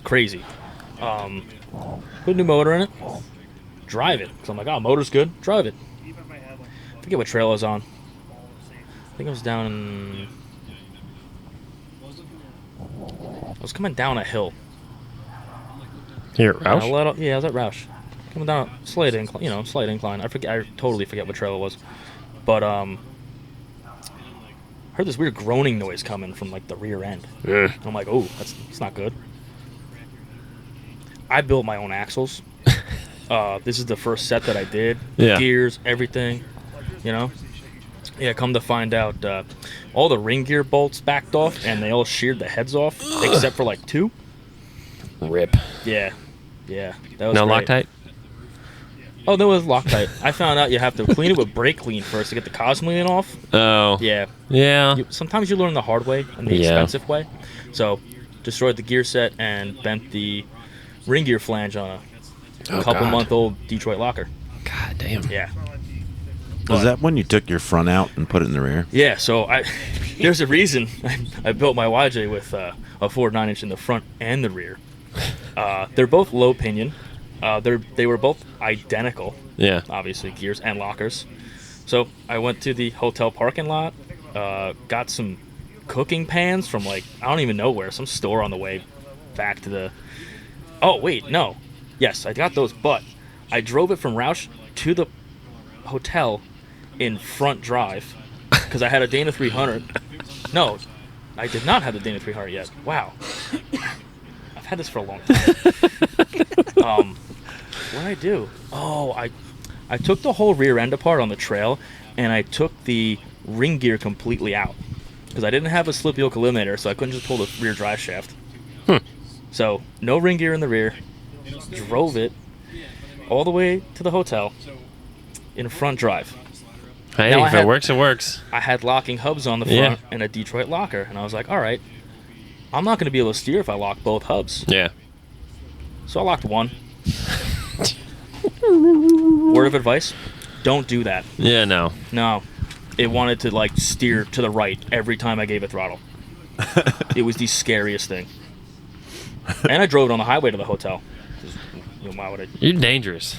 J: crazy. Put a new motor in it. Drive it. Because I'm like, oh, motor's good. Drive it. I forget what trail I was on. I think I was down in... I was coming down a hill.
B: Here at Rausch?
J: Yeah, I was at Rausch. Coming down a slight incline, slight incline. I totally forget what trail it was. But, heard this weird groaning noise coming from, like, the rear end.
B: Yeah.
J: I'm like, oh, that's not good. I built my own axles. This is the first set that I did.
B: Yeah.
J: Gears, everything, Yeah, come to find out, all the ring gear bolts backed off, and they all sheared the heads off, except for, like, 2.
B: Rip.
J: Yeah. That was
B: no
J: great.
B: Loctite?
J: Oh, there was Loctite. I found out you have to clean it with brake clean first to get the cosmoline off.
B: Oh.
J: Yeah.
B: Yeah.
J: Sometimes you learn the hard way and the expensive way. So, destroyed the gear set and bent the ring gear flange on a couple-month-old Detroit locker.
B: God damn.
J: Yeah.
C: Was that when you took your front out and put it in the rear?
J: Yeah, so there's a reason I built my YJ with a Ford 9-inch in the front and the rear. They're both low pinion. They were both identical.
B: Yeah.
J: Obviously, gears and lockers. So I went to the hotel parking lot, got some cooking pans from, like, I don't even know where, some store on the way back to the... Oh, wait, no. Yes, I got those, but I drove it from Rausch to the hotel in front drive because I had a Dana 300. No, I did not have the Dana 300 yet. Wow. I've had this for a long time. What did I do? Oh, I took the whole rear end apart on the trail, and I took the ring gear completely out because I didn't have a slip yoke eliminator, so I couldn't just pull the rear drive shaft. So no ring gear in the rear. Drove it all the way to the hotel in front drive.
B: Hey, if it works, it works.
J: I had locking hubs on the front and a Detroit locker, and I was like, all right, I'm not going to be able to steer if I lock both hubs.
B: Yeah.
J: So I locked one. Word of advice, don't do that.
B: Yeah, no.
J: No. It wanted to, like, steer to the right every time I gave it throttle. It was the scariest thing. And I drove it on the highway to the hotel. Why would I?
B: You're dangerous.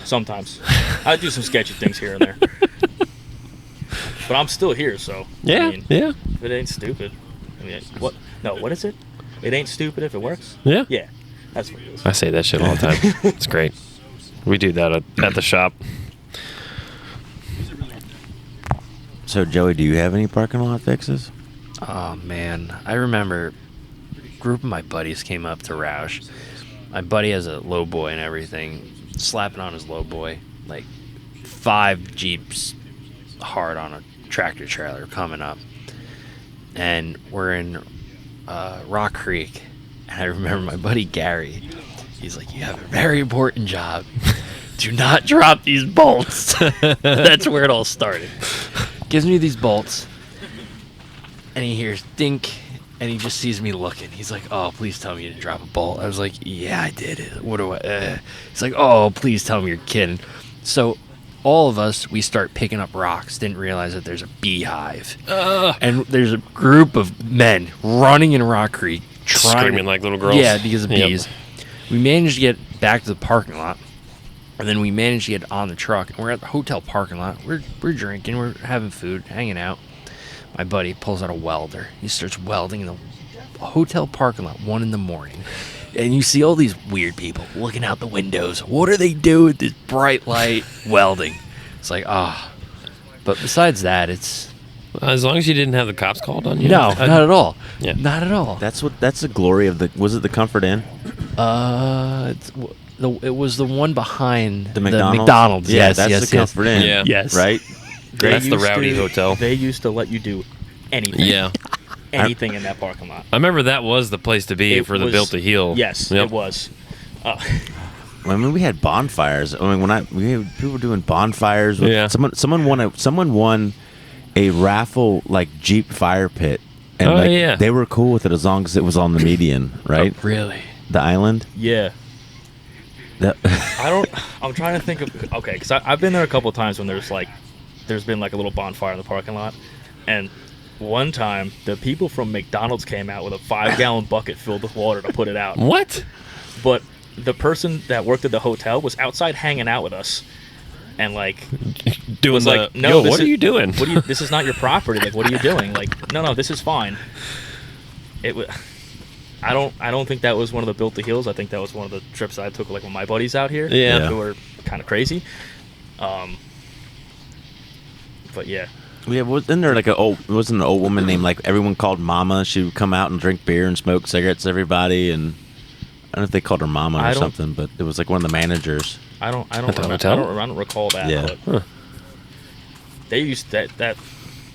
J: Sometimes. I do some sketchy things here and there. But I'm still here, so.
B: Yeah, yeah.
J: If it ain't stupid. I mean, what? No, what is it? It ain't stupid if it works?
B: Yeah.
J: Yeah. That's what it is.
B: I say that shit all the time. It's great. We do that at the shop.
C: So, Joey, do you have any parking lot fixes?
D: Oh, man. I remember a group of my buddies came up to Rausch. My buddy has a low boy and everything, slapping on his low boy, like 5 Jeeps hard on a tractor trailer coming up. And we're in Rausch Creek. And I remember my buddy Gary, he's like, you have a very important job. Do not drop these bolts. That's where it all started. Gives me these bolts, and he hears dink, and he just sees me looking. He's like, oh, please tell me you didn't drop a bolt. I was like, yeah, I did. What do I... He's like, oh, please tell me you're kidding. So all of us, we start picking up rocks. Didn't realize that there's a beehive. And there's a group of men running in Rausch Creek.
B: Screaming like little girls.
D: Yeah, because of bees. We managed to get back to the parking lot. And then we managed to get on the truck. And we're at the hotel parking lot. We're drinking. We're having food, hanging out. My buddy pulls out a welder. He starts welding in the hotel parking lot, 1 a.m. And you see all these weird people looking out the windows. What are they doing with this bright light welding? It's like, But besides that, it's...
B: As long as you didn't have the cops called on you.
D: No, not at all.
B: Yeah.
D: Not at all.
C: That's the glory of the. Was it the Comfort Inn?
D: It was the one behind
C: the McDonald's.
D: McDonald's.
C: Yeah,
D: Yes,
C: that's
D: yes,
C: the
D: yes.
C: Comfort Inn.
B: Yeah.
D: Yes.
C: Right.
B: That's the rowdy hotel.
J: They used to let you do anything.
B: Yeah.
J: Anything in that parking lot.
B: I remember that was the place to be for the Built to Heal.
J: Yes,
B: Yep.
J: it was.
C: I mean, we had bonfires. I mean, we had people doing bonfires.
B: Yeah.
C: Someone won a raffle like Jeep fire pit, and
B: Oh, yeah.
C: they were cool with it as long as it was on the median, right?
D: Oh, really?
C: The island.
J: Yeah.
C: That
J: I'm trying to think of. Okay, because I've been there a couple of times when there's been like a little bonfire in the parking lot, and one time the people from McDonald's came out with a 5-gallon bucket filled with water to put it out.
B: What?
J: But the person that worked at the hotel was outside hanging out with us, and like
B: Doing
J: was
B: the,
J: like, no,
B: yo,
J: this
B: what
J: is-
B: are you doing?
J: this is not your property. Like, what are you doing? Like, no, this is fine. I don't think that was one of the Built to Heals. I think that was one of the trips I took like with my buddies out here.
B: Yeah.
J: Who were kind of crazy. But yeah.
C: Yeah, wasn't there like wasn't an old woman named like everyone called Mama? She would come out and drink beer and smoke cigarettes to everybody, and I don't know if they called her Mama or something, but it was like one of the managers.
J: I don't
B: At the
J: remember,
B: hotel?
J: I don't recall that.
C: Yeah.
J: But
B: Huh.
J: they used that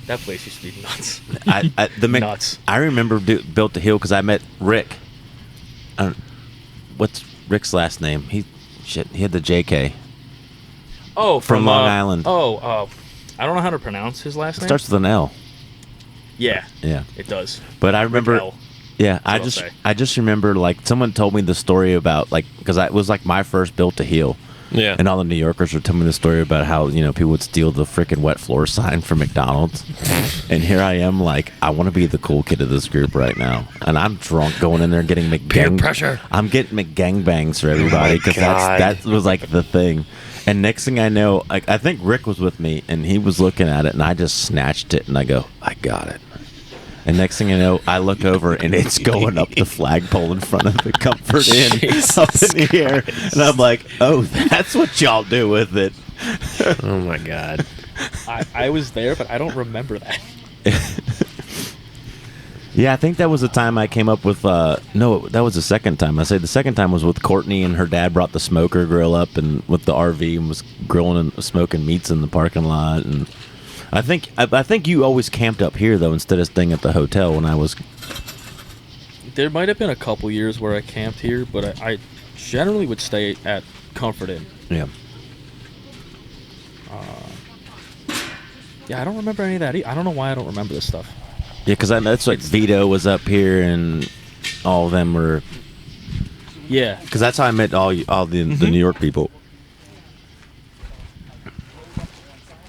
J: place used to be nuts.
C: Nuts. I remember Built to Heal because I met Rick. What's Rick's last name? He had the JK.
J: Oh,
C: from Long Island.
J: I don't know how to pronounce his last
C: It
J: name.
C: starts with an L.
J: Yeah.
C: Yeah.
J: It does.
C: But I remember.
J: L.
C: Yeah,
J: That's what I'll say.
C: I just remember like someone told me the story about like because it was like my first Built to Heal.
B: Yeah.
C: And all the New Yorkers would tell me the story about how, people would steal the freaking wet floor sign from McDonald's. And here I am like, I want to be the cool kid of this group right now. And I'm drunk going in there and getting
B: Peer pressure.
C: I'm getting McGangbangs for everybody because
B: God.
C: that was like the thing. And next thing I know, I think Rick was with me and he was looking at it and I just snatched it and I go, I got it. And next thing I know, I look over and it's going up the flagpole in front of the Comfort Inn up in the air. And I'm like, oh, that's what y'all do with it.
B: Oh, my God.
J: I was there, but I don't remember that.
C: Yeah, I think that was the time I came up with, no, that was the second time. I say the second time was with Courtney and her dad brought the smoker grill up and with the RV and was grilling and smoking meats in the parking lot. And I think you always camped up here, though, instead of staying at the hotel when I was...
J: There might have been a couple years where I camped here, but I generally would stay at Comfort Inn.
C: Yeah.
J: Yeah, I don't remember any of that. I don't know why I don't remember this stuff.
C: Yeah, because that's like Vito was up here and all of them were...
J: Yeah.
C: Because that's how I met all the New York people.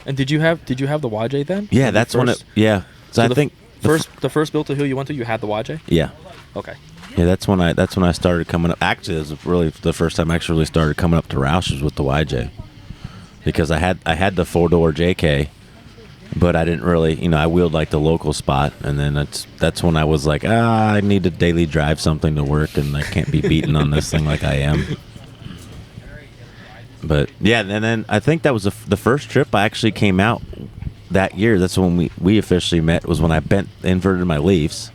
J: And did you have the YJ then?
C: Yeah, that's when it... Yeah. So I think...
J: the first Built to Heal you went to, you had the YJ?
C: Yeah.
J: Okay.
C: Yeah, that's when I started coming up. Actually, it was really the first time I actually really started coming up to Rausch's with the YJ. Because I had the 4-door JK, but I didn't really, I wheeled like the local spot, and then that's when I was like, I need to daily drive something to work, and I can't be beaten on this thing like I am. But yeah, and then I think that was the first trip I actually came out that year. That's when we officially met. Was when I inverted my leaves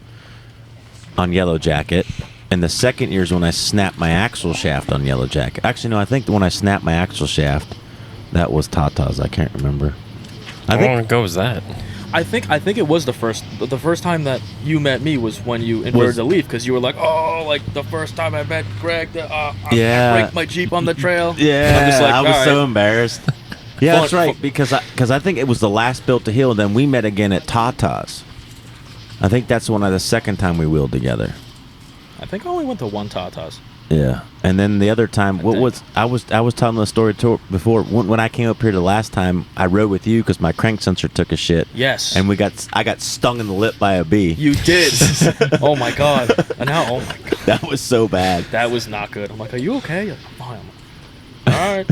C: on Yellow Jacket, and the second year is when I snapped my axle shaft on Yellow Jacket. Actually, no, I think when I snapped my axle shaft, that was Tata's. I can't remember.
B: How long ago was that?
J: I think it was the first time that you met me was when you inverted the leaf, because you were like, oh, like the first time I met Greg, I wrecked my Jeep on the trail.
C: Yeah,
J: I'm just like,
C: I was
J: all
C: so
J: right.
C: embarrassed. Yeah, that's right, because I think it was the last Built to Heal, and then we met again at Tata's. I think that's the second time we wheeled together.
J: I think I only went to one Tata's.
C: Yeah, and then the other time, I was telling the story before when I came up here the last time. I rode with you because my crank sensor took a shit.
J: Yes.
C: And I got stung in the lip by a bee.
J: You did. Oh my god. And now, oh my god.
C: That was so bad.
J: That was not good. I'm like, are you okay? I'm fine. All right.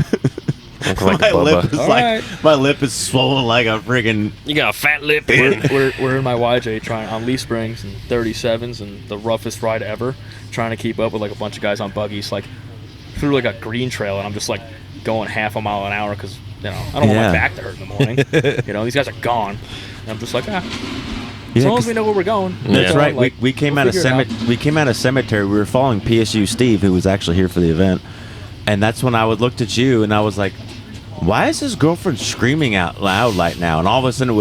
C: My lip is swollen like a friggin'.
B: You got a fat lip.
J: We're in my YJ trying on Lee Springs and 37s and the roughest ride ever, trying to keep up with like a bunch of guys on buggies, like through like a green trail, and I'm just like going half a mile an hour because I don't want my back to hurt in the morning. These guys are gone, and I'm just like as long as we know where we're going.
C: That's right.
J: Like,
C: we came out of cemetery. We were following PSU Steve, who was actually here for the event, and that's when I looked at you and I was like, why is his girlfriend screaming out loud right now? And all of a sudden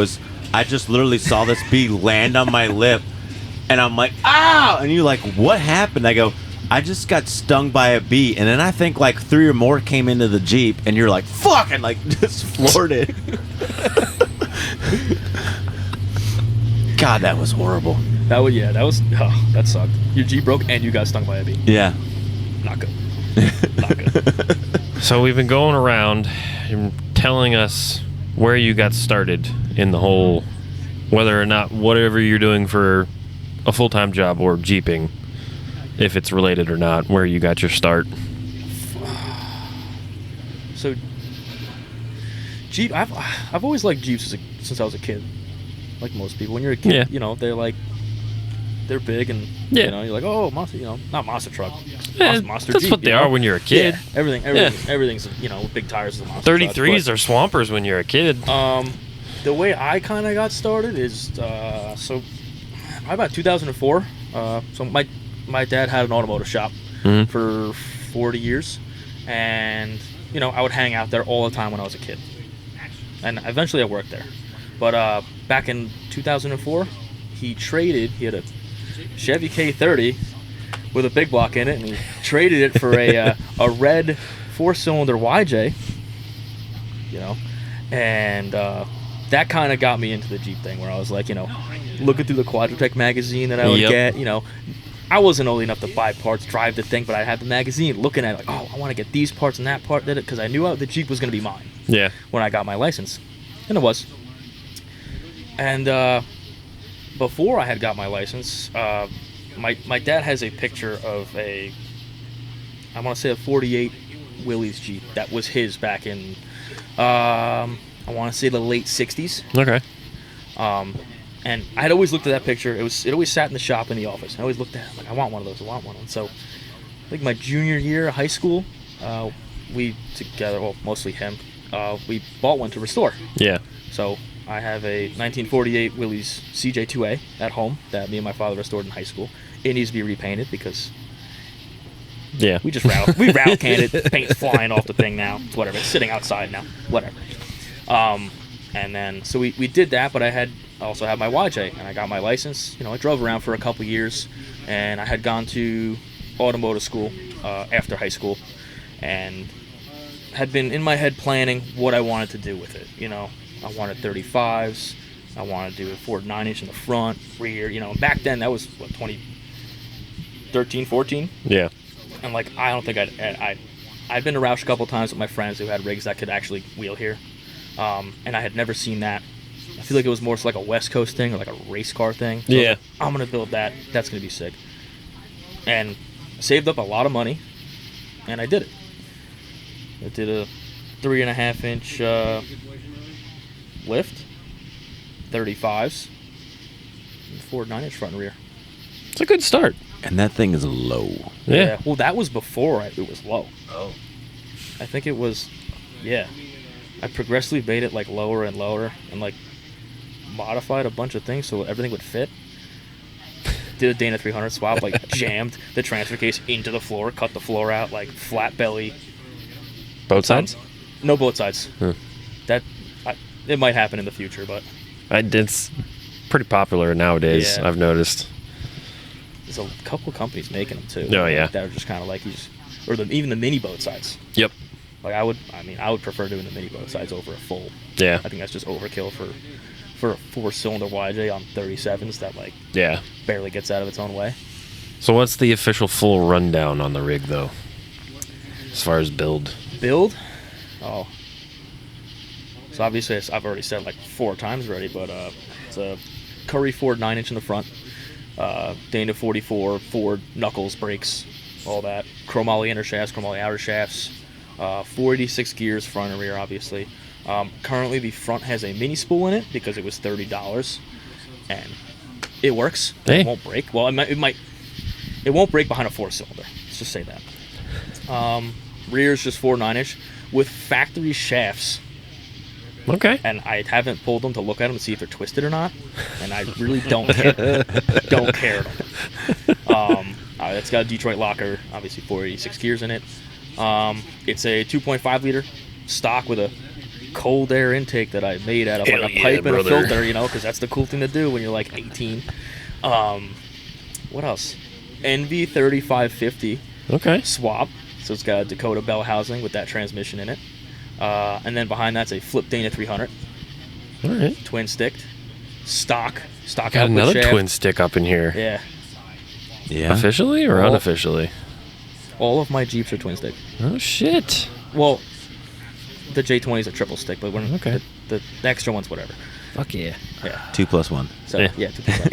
C: I just literally saw this bee land on my lip, and I'm like, ow! And you're like, what happened? I go, I just got stung by a bee. And then I think like 3 or more came into the Jeep, and you're like, fuck! And like just floored it. God, that was horrible.
J: That sucked. Your Jeep broke and you got stung by a bee.
C: Yeah.
J: Not good. Not good.
B: So we've been going around and telling us where you got started in the whole, whether or not whatever you're doing for a full-time job or Jeeping, if it's related or not, where you got your start.
J: So Jeep, I've always liked Jeeps since I was a kid. Like most people, when you're a kid, they're big and you're like, oh, monster, not monster truck, monster
B: that's
J: Jeep,
B: what they are when you're a kid.
J: Yeah, everything's big tires is a monster.
B: 33s are swampers when you're a kid.
J: The way I kind of got started is so about 2004. So my dad had an automotive shop for 40 years, and I would hang out there all the time when I was a kid, and eventually I worked there. But back in 2004, he had a Chevy K30 with a big block in it, and he traded it for a red 4-cylinder YJ, and that kind of got me into the Jeep thing, where I was like, looking through the Quadratech magazine that I would get, I wasn't old enough to buy parts, drive the thing, but I had the magazine looking at it like, oh, I want to get these parts and that part, because I knew the Jeep was going to be mine when I got my license, and it was. And before I had got my license, my dad has a picture of I want to say a 48 Willys Jeep that was his back in, I want to say the late 60s.
B: Okay.
J: And I had always looked at that picture. It always sat in the shop in the office. I always looked at it like, I want one of those. And so I think my junior year of high school, we together, well, mostly him, we bought one to restore.
B: Yeah.
J: So I have a 1948 Willys CJ2A at home that me and my father restored in high school. It needs to be repainted because we just rattle canned it, paint flying off the thing now. It's whatever. It's sitting outside now. Whatever. And then so we did that, but I also had my YJ, and I got my license. I drove around for a couple years, and I had gone to automotive school after high school, and had been in my head planning what I wanted to do with it. I wanted 35s. I wanted to do a Ford 9-inch in the front, rear. Back then that was what, 2013, 14.
B: Yeah.
J: And like I don't think I'd been to Rausch a couple times with my friends who had rigs that could actually wheel here, and I had never seen that. I feel like it was more like a West Coast thing or like a race car thing. So
B: yeah.
J: Like, I'm gonna build that. That's gonna be sick. And saved up a lot of money, and I did it. I did a 3.5-inch lift, 35s, and Ford 9-inch front and rear.
B: It's a good start.
C: And that thing is low.
J: Yeah. Well, that was before it was low.
C: Oh.
J: I think it was, I progressively made it like lower and lower, and like modified a bunch of things so everything would fit. Did a Dana 300 swap, like jammed the transfer case into the floor, cut the floor out, like flat belly.
B: Both sides?
J: No, both sides. It might happen in the future, but
B: it's pretty popular nowadays.
J: Yeah.
B: I've noticed.
J: There's a couple of companies making them too.
B: Oh yeah.
J: That are just kind of like even the mini boat sides.
B: Yep.
J: Like I would prefer doing the mini boat sides over a full.
B: Yeah.
J: I think that's just overkill for a 4-cylinder YJ on 37s that like
B: barely
J: gets out of its own way.
B: So what's the official full rundown on the rig, though? As far as build.
J: Build? Oh. So obviously, I've already said like 4 times already, but it's a Curry Ford 9-inch in the front. Dana 44 Ford knuckles, brakes, all that. Chromoly inner shafts, chromoly outer shafts. 486 gears, front and rear, obviously. Currently, the front has a mini spool in it because it was $30, and it works.
B: Hey.
J: It won't break. Well, it won't break behind a 4-cylinder. Let's just say that. Rear is just 4 9-inch with factory shafts.
B: Okay.
J: And I haven't pulled them to look at them to see if they're twisted or not, and I really don't care. Don't care at all. It's got a Detroit locker, obviously 486 gears in it. It's a 2.5 liter stock with a cold air intake that I made out of like a pipe and a filter, because that's the cool thing to do when you're like 18. What else? NV 3550 swap. So it's got a Dakota bell housing with that transmission in it. And then behind that's a flip Dana 300.
B: All right.
J: Twin sticked. Stock
B: Got
J: output
B: another
J: shaft.
B: twin stick up in here.
J: Yeah.
C: Yeah.
B: Officially or unofficially?
J: All of my Jeeps are twin stick.
B: Oh, shit.
J: Well, the J20 is a triple stick, but when
B: Okay.
J: the extra one's whatever.
D: Fuck yeah.
J: Yeah.
C: 2 + 1.
J: So
B: Yeah.
J: 2 plus 1.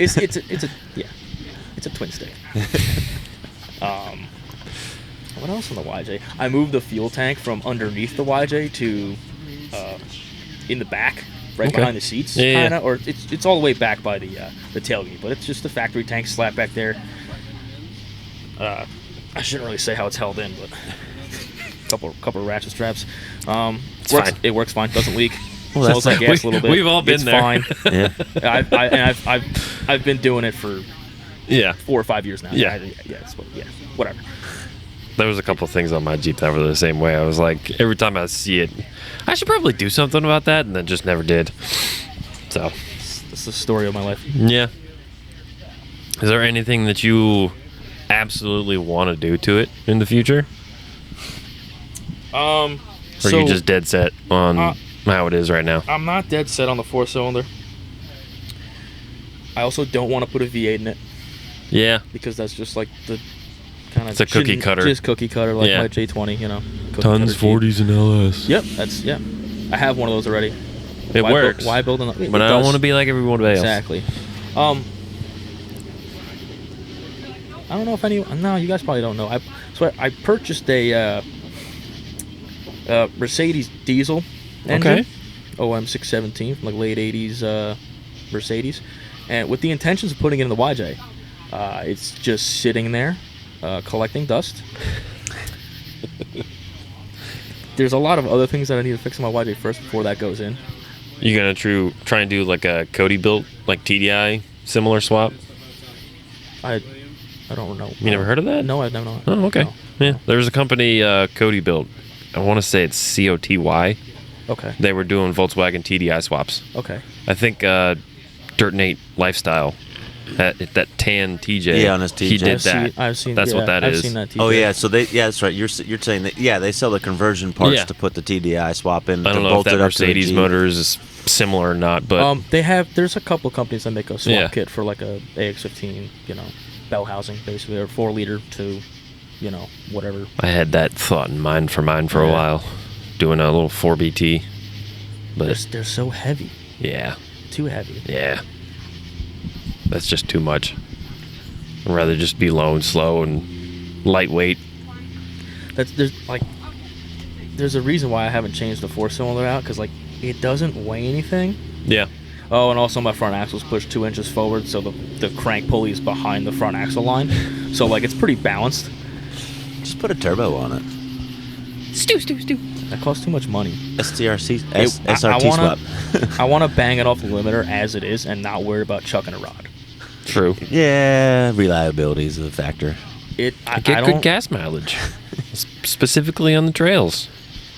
J: It's a twin stick. What else on the YJ? I moved the fuel tank from underneath the YJ to in the back, right behind the seats,
B: Yeah.
J: kinda, or it's all the way back by the tailgate, but it's just the factory tank slap back there. I shouldn't really say how it's held in, but couple of ratchet straps.
B: It's
J: Works,
B: fine.
J: It works fine. Doesn't leak.
C: Well,
J: Smells like gas a little bit.
B: We've all been
J: it's
B: there.
J: Fine.
C: Yeah.
J: I've been doing it for
B: Yeah.
J: 4 or 5 years now.
B: Yeah.
J: Whatever.
B: There was a couple things on my Jeep that were the same way. I was like, every time I see it, I should probably do something about that, and then just never did. So,
J: That's the story of my life.
B: yeah. Is there anything that you absolutely want to do to it in the future? Or are you just dead set on how it is right now?
J: I'm not dead set on the 4-cylinder. I also don't want to put a V8 in it
B: Yeah.
J: because that's just like the kind of
B: It's a cookie cutter.
J: Just cookie cutter, like
B: Yeah.
J: my J20, Cookie
H: Tons,
J: cutter Jeep.
H: 40s, and LS.
J: Yep, I have one of those already.
B: It works.
J: Why build another?
B: But I don't want to be like everyone else.
J: Exactly. I don't know if anyone. No, you guys probably don't know. I purchased a Mercedes diesel engine,
B: Okay.
J: OM 617 from like late 80s Mercedes, and with the intentions of putting it in the YJ. It's just sitting there, collecting dust. There's a lot of other things that I need to fix in my YJ first before that goes in.
B: You gonna try and do like a Cody built, like TDI similar swap?
J: I don't know.
B: You never heard of that?
J: No, I've never known.
B: Oh, okay.
J: No.
B: Yeah, there's a company Cody built. I want to say it's COTY.
J: Okay.
B: They were doing Volkswagen TDI swaps.
J: Okay.
B: I think Dirt Nate Lifestyle, that tan TJ.
C: Yeah, on his
B: He
C: TJ.
B: did that.
J: I've seen.
B: That's what that
J: I've
B: is.
J: seen that.
C: Oh
J: TJ.
C: yeah, so that's right. You're saying that they sell the conversion parts
B: Yeah.
C: to put the TDI swap in.
B: I don't
C: to
B: know if
C: bolt
B: that
C: it up to the
B: Mercedes
C: Jeep.
B: Motors is similar or not, but
J: There's a couple of companies that make a swap
B: Yeah.
J: kit for like a AX15, bell housing basically, or 4 liter to, whatever.
B: I had that thought in mind for mine for a
J: Yeah.
B: while, doing a little 4BT. But
J: They're so heavy,
B: yeah,
J: too heavy.
B: yeah, that's just too much. I'd rather just be low and slow and lightweight.
J: There's a reason why I haven't changed the 4-cylinder out, because it doesn't weigh anything.
B: Yeah.
J: Oh, and also my front axle's pushed 2 inches forward, so the crank pulley is behind the front axle line, so it's pretty balanced.
C: Just put a turbo on it.
F: Stew.
J: That costs too much money.
C: SRT swap.
J: I want to bang it off the limiter as it is and not worry about chucking a rod.
B: True.
C: Yeah, reliability is a factor.
J: I
B: Get good gas mileage, specifically on the trails.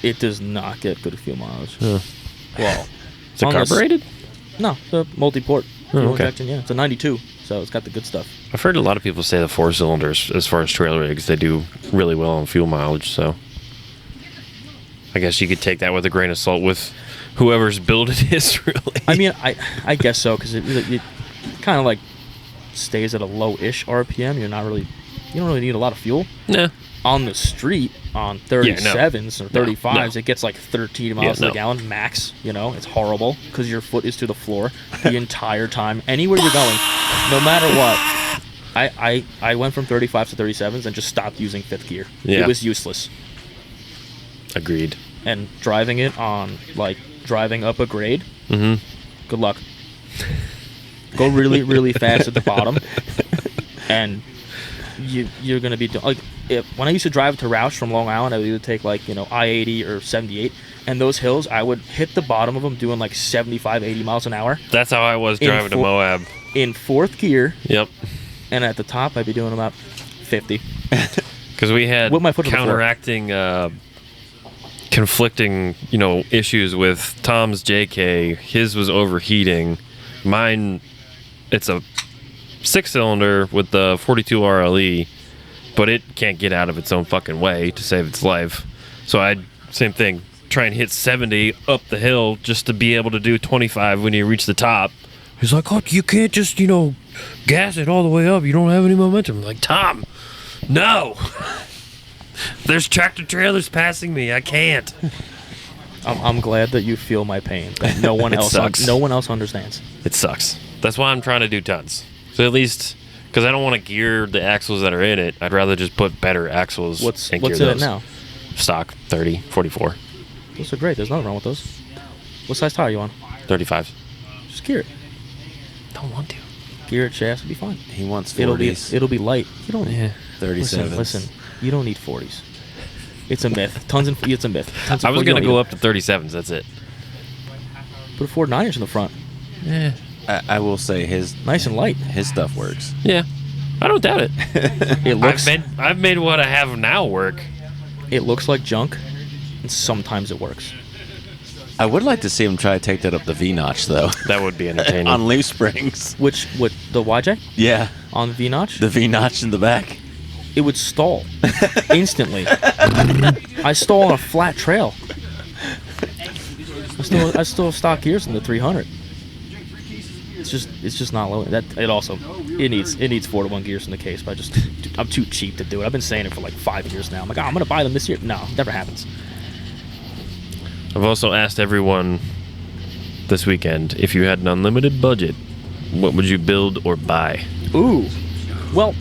J: It does not get good fuel mileage.
B: Huh.
J: Well,
B: Is it
J: unless-
B: carbureted?
J: No, the multi-port fuel
B: okay.
J: injection. Yeah, it's a 92, so it's got the good stuff.
B: I've heard a lot of people say the 4-cylinders, as far as trail rigs, they do really well on fuel mileage. So I guess you could take that with a grain of salt with whoever's build it is. Really.
J: I mean, I guess so, because it kind of
A: stays at a low-ish RPM. You don't really need a lot of fuel.
B: Nah.
A: On the street, on 37s or 35s, it gets like 13 miles to the gallon max. It's horrible because your foot is to the floor the entire time. Anywhere you're going, no matter what. I went from 35s to 37s and just stopped using fifth gear.
B: Yeah.
A: It was useless.
B: Agreed.
A: And driving it on, like, driving up a grade, good luck. Go really, really fast at the bottom, and you're going to be doing... Like, when I used to drive to Rausch from Long Island, I would either take, like, I-80 or 78, and those hills, I would hit the bottom of them doing, like, 75, 80 miles an hour.
B: That's how I was driving to Moab.
A: In fourth gear.
B: Yep.
A: And at the top, I'd be doing about 50.
B: Because we had
A: With my foot
B: counteracting, conflicting, issues with Tom's JK. His was overheating. Mine, it's a 6-cylinder with the 42 RLE, but it can't get out of its own fucking way to save its life. So same thing, try and hit 70 up the hill just to be able to do 25 when you reach the top. He's like, oh, you can't just, gas it all the way up. You don't have any momentum. I'm like, Tom, no. There's tractor trailers passing me. I can't.
A: I'm glad that you feel my pain. That no one else understands.
B: It sucks. That's why I'm trying to do tons. So at least, because I don't want to gear the axles that are in it. I'd rather just put better axles.
A: What's
B: and
A: in
B: gear
A: it now?
B: Stock 30, 44.
A: Those are great. There's nothing wrong with those. What size tire are you on?
B: 35.
A: Just gear it.
B: Don't want to.
A: Gear it, shafts will be fine.
C: He wants 40s.
A: It'll be light. You don't.
B: Yeah.
C: 37s.
A: Listen. You don't need 40s. It's a myth. It's a myth.
B: I was gonna go up to 37s. That's it.
A: Put a Ford 9-inch in the front.
B: Yeah.
C: I will say his
A: Nice and light.
C: His stuff works.
B: Yeah. I don't doubt it.
A: It looks.
B: I've made what I have now work.
A: It looks like junk, and sometimes it works.
C: I would like to see him try to take that up the V-notch, though.
B: That would be entertaining.
C: On leaf springs.
A: What, the YJ?
C: Yeah.
A: On the V-notch?
C: The V-notch in the back.
A: It would stall instantly. I stall on a flat trail. I still have stock gears in the 300. It's just not low. It needs 4-to-1 gears in the case, but I'm too cheap to do it. I've been saying it for like 5 years now. I'm like, I'm gonna buy them this year. No, never happens.
B: I've also asked everyone this weekend, if you had an unlimited budget, what would you build or buy?
A: Ooh. Well,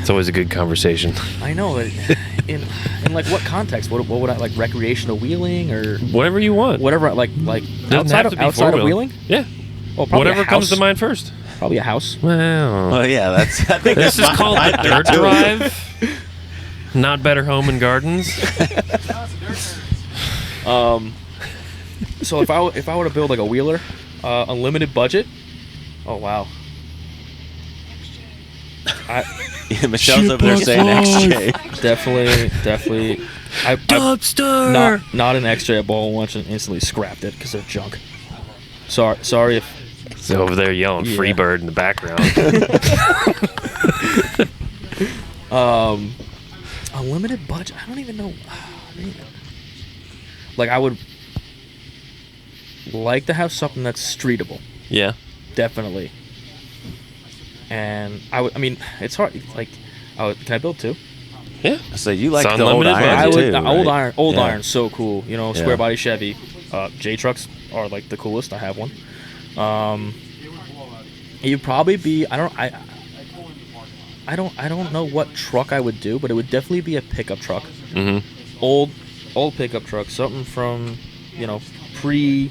B: it's always a good conversation.
A: I know. In like what context? What would I like? Recreational wheeling or
B: whatever you want?
A: Whatever. Like outside of wheeling?
B: Yeah.
A: Well, probably
B: whatever comes to mind first.
A: Probably a house.
B: Well,
C: yeah. I think
B: this is called the Dirt Drive. Not Better Home and Gardens.
A: So if I were to build like a wheeler, unlimited budget. Oh wow.
C: Michelle's over there saying XJ.
A: Definitely.
B: Dumpster.
A: Not an XJ. I bought once and instantly scrapped it because they're junk. Sorry if.
B: It's over there yelling Freebird in the background.
A: Unlimited budget. I don't even know. Like I would like to have something that's streetable.
B: Yeah.
A: Definitely. And I mean, it's hard. Like, can I build two?
B: Yeah.
C: So you like
B: it's
C: the old iron too, right?
A: Old iron's so cool. Square body Chevy. J trucks are like the coolest. I have one. It'd probably be. I don't know what truck I would do, but it would definitely be a pickup truck.
B: Mm-hmm.
A: Old pickup truck, something from pre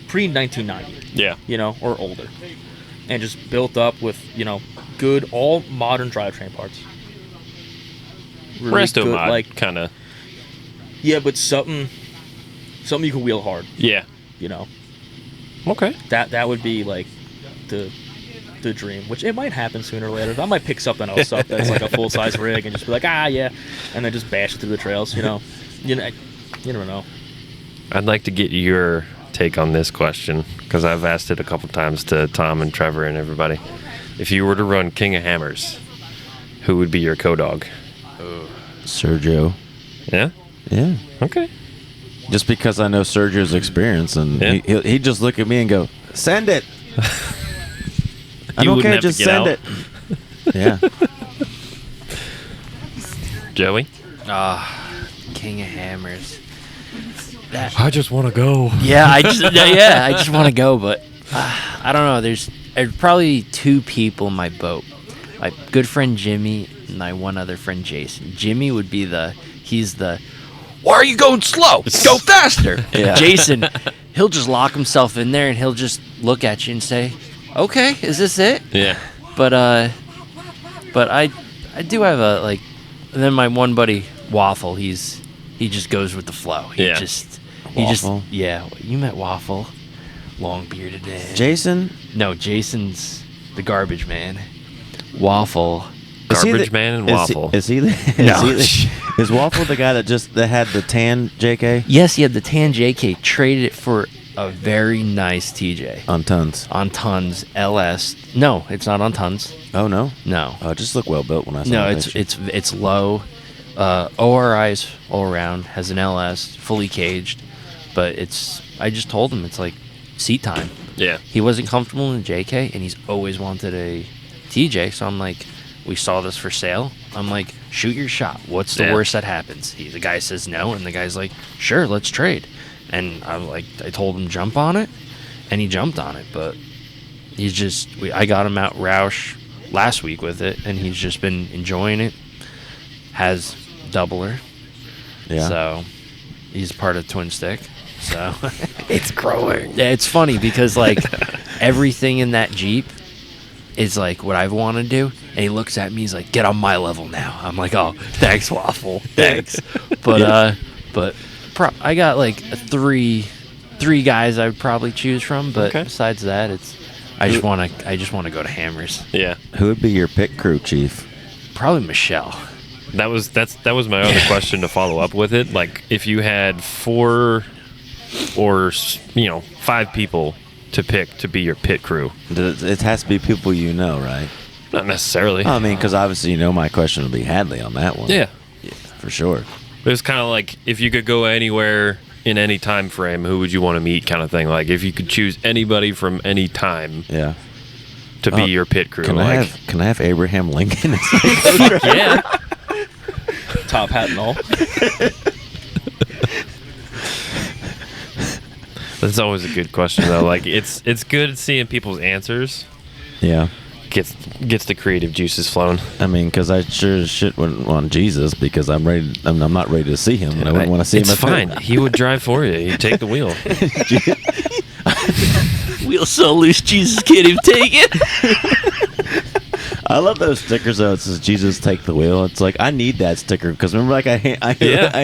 A: 1990.
B: Yeah.
A: Or older. And just built up with, good, all modern drivetrain parts.
B: Really Resto
A: good,
B: mod,
A: like
B: kind of.
A: Yeah, but something you can wheel hard.
B: Yeah. Okay.
A: That would be like the dream, which it might happen sooner or later. I might pick something else up that's like a full size rig and just be like, yeah, and then just bash it through the trails. You never know.
B: I'd like to get your take on this question because I've asked it a couple times to Tom and Trevor and everybody. If you were to run King of Hammers, who would be your co-dog?
C: Sergio.
B: Yeah?
C: Yeah.
B: Okay.
C: Just because I know Sergio's experience, and he'd just look at me and go, "Send it." I don't care.
B: wouldn't have
C: Just
B: to get
C: send
B: out.
C: it. Yeah.
B: Joey?
D: King of Hammers.
H: I just want to go.
D: Yeah, I just want to go, but I don't know. There's probably 2 people in my boat. My good friend Jimmy and my one other friend Jason. Jimmy would be he's the, why are you going slow? Go faster.
C: Yeah.
D: Jason, he'll just lock himself in there and he'll just look at you and say, okay, is this it?
B: Yeah.
D: But I do have and then my one buddy Waffle, he just goes with the flow. He
C: Waffle?
D: you met Waffle, long bearded man.
C: Jason?
D: No, Jason's the garbage man. Waffle,
B: Garbage Man and Waffle.
C: Is he
D: No.
C: is Waffle the guy that had the tan JK
D: yes, he had the tan JK, traded it for a very nice TJ
C: on tons?
D: on tons LS. No, it's not on tons.
C: Oh no,
D: No,
C: oh, it just looked well built when I saw
D: no,
C: the
D: it's
C: picture.
D: it's low. ORI's all around, has an LS, fully caged, but I just told him it's like seat time.
B: Yeah.
D: He wasn't comfortable in the JK, and he's always wanted a TJ. So I'm like, we saw this for sale. I'm like, shoot your shot. What's the
B: Yeah.
D: worst that happens? The guy says no, and the guy's like, sure, let's trade. And I told him jump on it, and he jumped on it. But I got him out Rausch last week with it, and he's just been enjoying it. Has doubler,
C: Yeah.
D: so he's part of Twin Stick. So it's growing. It's funny because everything in that Jeep is like what I want to do, and he looks at me. He's like, "Get on my level now." I'm like, "Oh, thanks, Waffle, thanks." But I got three guys I would probably choose from. But
B: Okay.
D: besides that, I just want to go to Hammers.
B: Yeah.
C: Who would be your pit crew chief?
D: Probably Michelle.
B: That was my other question to follow up with it. Like, if you had 4 or 5 people to pick to be your pit crew,
C: It has to be people you know, right?
B: not necessarily.
C: I mean, because obviously my question would be Hadley on that one.
B: Yeah.
C: For sure.
B: But it's kind of like if you could go anywhere in any time frame, who would you want to meet, kind of thing. Like if you could choose anybody from any time
C: Yeah.
B: to be your pit crew.
C: Can I have Abraham Lincoln?
B: yeah.
J: Top hat and all.
B: That's always a good question though. Like it's good seeing people's answers.
C: Yeah.
B: Gets the creative juices flowing.
C: I mean, because I sure as shit wouldn't want Jesus because I'm not ready to see him. And I wouldn't want to see
B: It's
C: him.
B: fine. He would drive for you. He'd take the wheel.
D: Wheel so loose, Jesus can't even take it.
C: I love those stickers though. It says Jesus take the wheel. It's like I need that sticker because remember, like I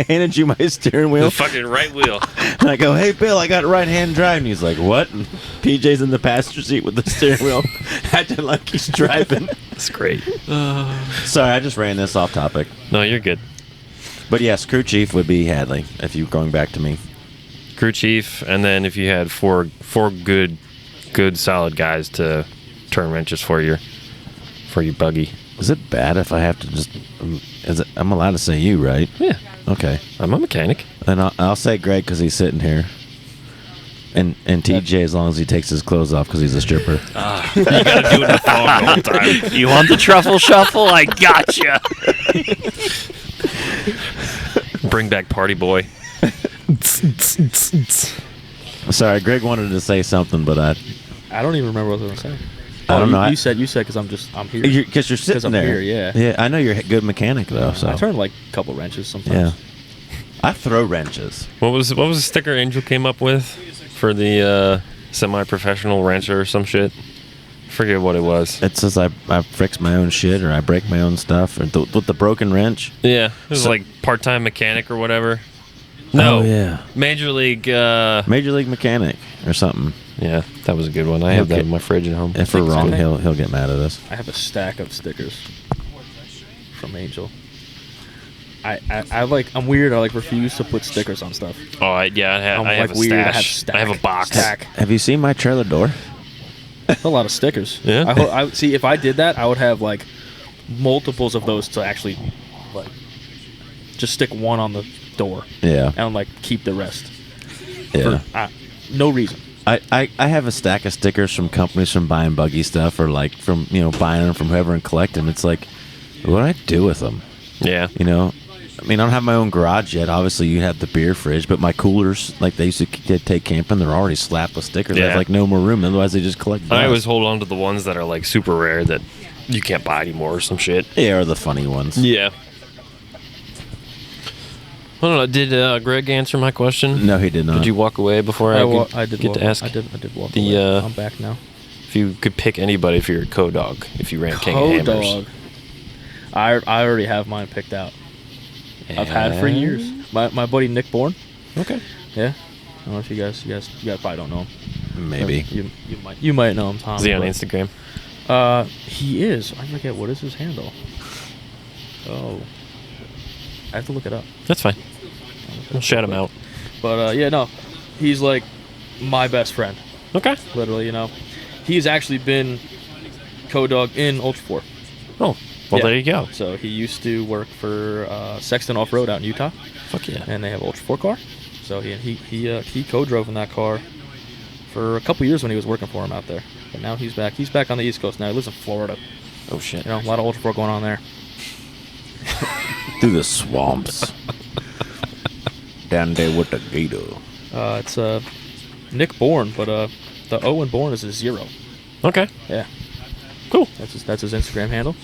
C: handed you my steering wheel.
B: The fucking right wheel.
C: And I go, hey Bill, I got right-hand drive, and he's like, what? And PJ's in the passenger seat with the steering wheel, acting like he's driving.
B: That's great.
C: Sorry, I just ran this off topic.
B: No, you're good.
C: But yes, crew chief would be Hadley if you're going back to me.
B: Crew chief, and then if you had four good solid guys to turn wrenches for your buggy.
C: Is it bad if I have to just? I'm allowed to say you, right?
B: Yeah,
C: Okay.
B: I'm a mechanic.
C: And I'll say Greg because he's sitting here. And TJ as long as he takes his clothes off because he's a stripper.
B: You gotta do it in the fog the whole time.
D: You want the truffle shuffle? I gotcha.
B: Bring back Party Boy.
C: Sorry, Greg wanted to say something, but I
J: I don't even remember what I was going to say.
C: I don't know.
J: You said because I'm here.
C: Because you're sitting
J: I'm
C: there.
J: here, yeah.
C: Yeah, I know you're a good mechanic though. So
J: I turn like a couple wrenches sometimes.
C: yeah, I throw wrenches.
B: What was the sticker Angel came up with for the semi-professional wrencher or some shit? Forget what it was.
C: It says I fix my own shit or I break my own stuff or with the broken wrench.
B: Yeah, it was like part-time mechanic or whatever.
C: Oh,
B: No,
C: yeah.
B: Major League.
C: Major League Mechanic or something.
B: Yeah, that was a good one. I have that in my fridge at home.
C: If we're wrong, he'll get mad at us.
J: I have a stack of stickers from Angel. I'm weird. I refuse to put stickers on stuff.
B: Oh, I have a
J: weird.
B: stash. I have a box.
C: Have you seen my trailer door?
J: That's a lot of stickers.
B: Yeah.
J: I see. If I did that, I would have multiples of those to actually just stick one on the door
C: Yeah.
J: and keep the rest.
C: Yeah.
J: For, no reason.
C: I have a stack of stickers from companies from buying buggy stuff or like from buying them from whoever and collect them. It's like, what do I do with them?
B: Yeah.
C: I mean, I don't have my own garage yet. Obviously, you have the beer fridge, but my coolers, like they used to take camping, they're already slapped with stickers.
B: Yeah.
C: There's like no more room. Otherwise, they just collect dust.
B: I always hold on to the ones that are like super rare that you can't buy anymore or some shit.
C: Yeah, or the funny ones.
B: Yeah. I don't know. Did Greg answer my question?
C: No, he did not.
B: Did you walk away before I
A: did
B: get
A: walk,
B: to ask?
A: I did walk away. I'm back now.
B: If you could pick anybody for your co-dog, if you ran King of Hammers.
A: Co-dog. I already have mine picked out. I've had for years. My buddy Nick Bourne.
B: Okay.
A: Yeah. I don't know if you guys probably don't know him.
C: Maybe.
A: You might know him, Tom.
B: Is he on Instagram?
A: He is. I forget what is his handle. Oh. I have to look it up.
B: That's fine. We'll shout him out.
A: But no. He's like my best friend.
B: Okay.
A: Literally, He's actually been co-dog in Ultra 4.
B: Oh. Well, there you go.
A: So he used to work for Sexton Offroad out in Utah.
B: Fuck yeah.
A: And they have an Ultra 4 car. So he co-drove in that car for a couple years when he was working for him out there. But now he's back. He's back on the East Coast now. He lives in Florida.
B: Oh shit.
A: A lot of Ultra 4 going on there.
C: Through the swamps. Down there with the gator.
A: It's Nick Bourne, but the O in Bourne is a 0.
B: Okay.
A: Yeah.
B: Cool.
A: That's his Instagram handle.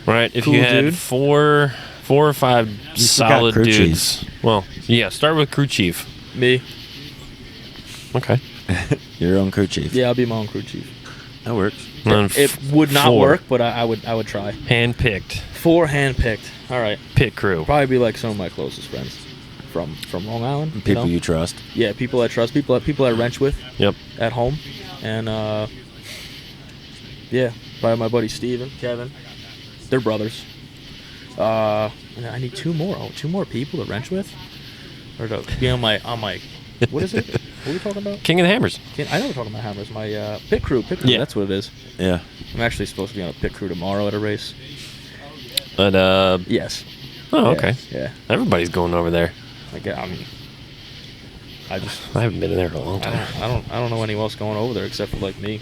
B: Right. If
A: Cool
B: you had
A: dude.
B: four or five solid
C: crew
B: dudes. Well, yeah. Start with crew chief.
A: Me.
B: Okay.
C: Your own crew chief.
A: Yeah, I'll be my own crew chief.
C: That works.
A: It would not
B: 4.
A: work, but I would try.
B: Hand-picked.
A: 4 hand-picked. All right.
B: Pit crew.
A: Probably be like some of my closest friends from Long Island.
C: People you trust.
A: Yeah, people I trust. People I wrench with.
B: Yep.
A: At home, and yeah, probably my buddy Steven, Kevin. They're brothers. I need 2 more. Oh, 2 more people to wrench with, or to be on my. What is it? What are we talking about?
B: King of the Hammers.
A: I know we're talking about hammers. My pit crew.
B: Yeah.
A: That's what it is.
C: Yeah.
A: I'm actually supposed to be on a pit crew tomorrow at a race.
B: But
A: Yes.
B: oh, okay.
A: Yeah.
B: Everybody's going over there.
A: I mean, I
B: haven't been in there in a long time.
A: I don't know anyone else going over there except for like me.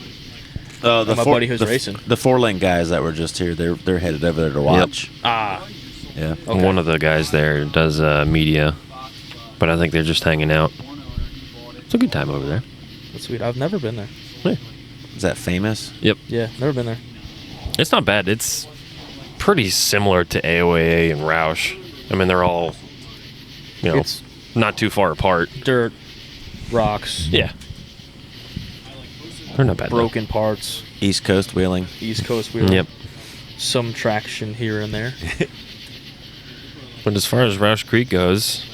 C: The
A: my buddy who's racing.
C: The 4-lane guys that were just here, they're headed over there to watch.
A: Ah.
C: Yeah.
A: Okay.
B: One of the guys there does media, but I think they're just hanging out. It's a good time over there.
A: That's sweet. I've never been there.
B: Yeah.
C: Is that famous?
B: Yep.
A: Yeah, never been there.
B: It's not bad. It's pretty similar to AOAA and Rausch. I mean, they're all,
A: It's
B: not too far apart.
A: dirt, rocks,
B: Yeah. They're not bad. though.
A: broken parts,
C: East Coast wheeling.
A: East Coast wheeling.
B: Yep.
A: Some traction here and there.
B: But as far as Rausch Creek goes,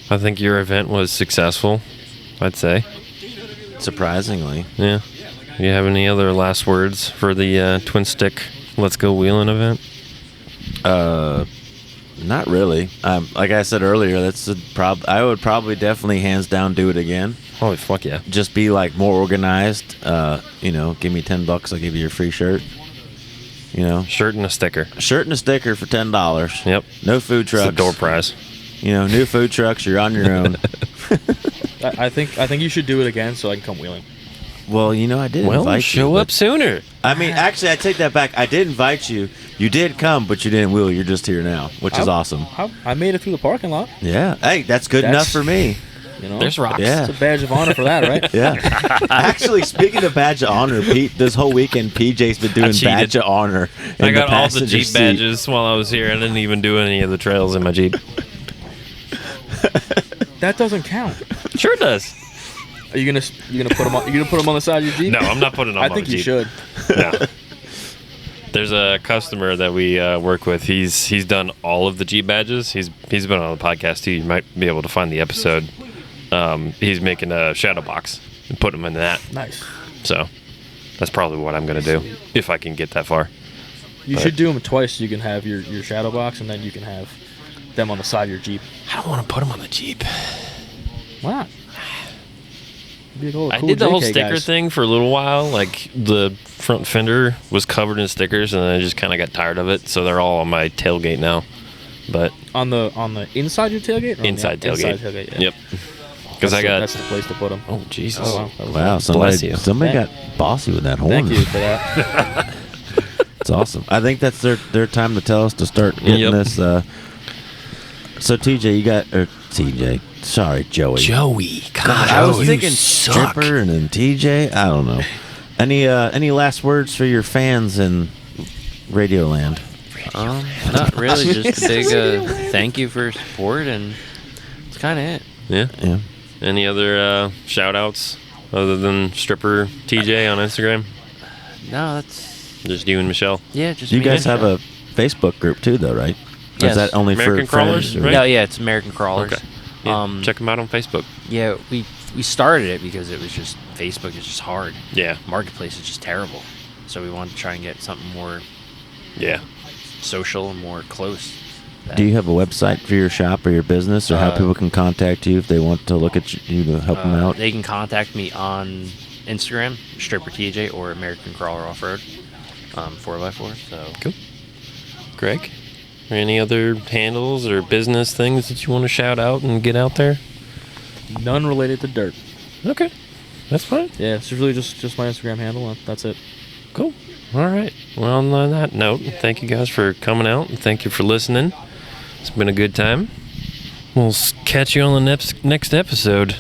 B: I think your event was successful, I'd say.
C: Surprisingly.
B: Yeah. You have any other last words for the Twin Stick Let's Go Wheeling event?
C: Not really. Like I said earlier, that's I would probably definitely hands down do it again.
B: Holy fuck yeah.
C: Just be like more organized. Give me $10, I'll give you your free shirt.
B: Shirt and a sticker.
C: Shirt and a sticker for $10.
B: Yep.
C: No food trucks.
B: It's a door prize.
C: New food trucks. You're on your own.
A: I think you should do it again so I can come wheeling.
C: Well, I did invite you.
B: Show up sooner.
C: I mean, actually, I take that back. I did invite you. You did come, but you didn't wheel. You're just here now, which is awesome.
A: I made it through the parking lot.
C: Yeah. Hey, that's good enough for me.
B: There's rocks.
C: Yeah.
A: It's a badge of honor for that, right?
C: Yeah. Actually, speaking of badge of honor, Pete, this whole weekend, PJ's been doing
B: cheated.
C: badge of honor.
B: I
C: in
B: got all the
C: passenger
B: Jeep
C: seat.
B: badges while I was here. I didn't even do any of the trails in my Jeep.
A: That doesn't count.
B: Sure does.
A: Are you gonna put them on? You gonna put them on the side of your Jeep?
B: No, I'm not putting them on
A: I think
B: the
A: you
B: Jeep.
A: should.
B: No. There's a customer that we work with. He's done all of the Jeep badges. He's been on the podcast too. You might be able to find the episode. He's making a shadow box and putting them in that.
A: Nice.
B: So that's probably what I'm gonna do if I can get that far.
A: You should do them twice. So you can have your shadow box, and then you can have them on the side of your Jeep.
B: I don't want to put them on the Jeep.
A: Why not?
B: I did the whole sticker thing for a little while. Like the front fender was covered in stickers, and then I just kind of got tired of it. So they're all on my tailgate now. But
A: on the inside your tailgate? Or
B: inside
A: on the
B: tailgate.
A: Inside tailgate. Yeah.
B: Yep. Because I got.
J: That's the place to put them.
B: Oh Jesus!
J: Oh, wow. That was
C: Wow,
J: awesome.
B: Bless
C: somebody,
B: you.
C: somebody got bossy with that horn.
J: Thank you for that.
C: It's awesome. I think that's their time to tell us to start getting
B: Yep.
C: this. So TJ, you got TJ. Sorry, Joey.
B: Joey. God,
C: I was
B: you
C: thinking
B: suck.
C: stripper and then TJ. I don't know. Any last words for your fans in Radioland?
D: Not really. Just a big thank you for your support, and that's kind of it.
B: Yeah.
C: Yeah.
B: Any other shout outs other than stripper TJ on Instagram?
D: No, that's
B: Just you and Michelle?
D: yeah. Just
C: You
D: me
C: guys
D: and
C: have a Facebook group too, though, right? Or
D: Yes.
C: is that only
B: American
C: for
B: Crawlers,
C: friends? Or-
B: right?
D: No, yeah, it's American Crawlers.
B: Okay. Yeah, check them out on Facebook.
D: Yeah, we started it because it was just Facebook is just hard.
B: Yeah.
D: Marketplace is just terrible. So we wanted to try and get something more
B: Yeah.
D: social and more close.
C: Do you have a website for your shop or your business, or how people can contact you if they want to look at you to help them out?
D: They can contact me on Instagram, Stripper TJ, or American Crawler Offroad, 4x4. So
B: Cool. Greg? Or any other handles or business things that you want to shout out and get out there?
J: None related to dirt.
B: Okay. That's fine.
J: Yeah, it's really just my Instagram handle. That's it.
B: Cool. All right. Well, on that note, thank you guys for coming out and thank you for listening. It's been a good time. We'll catch you on the next episode.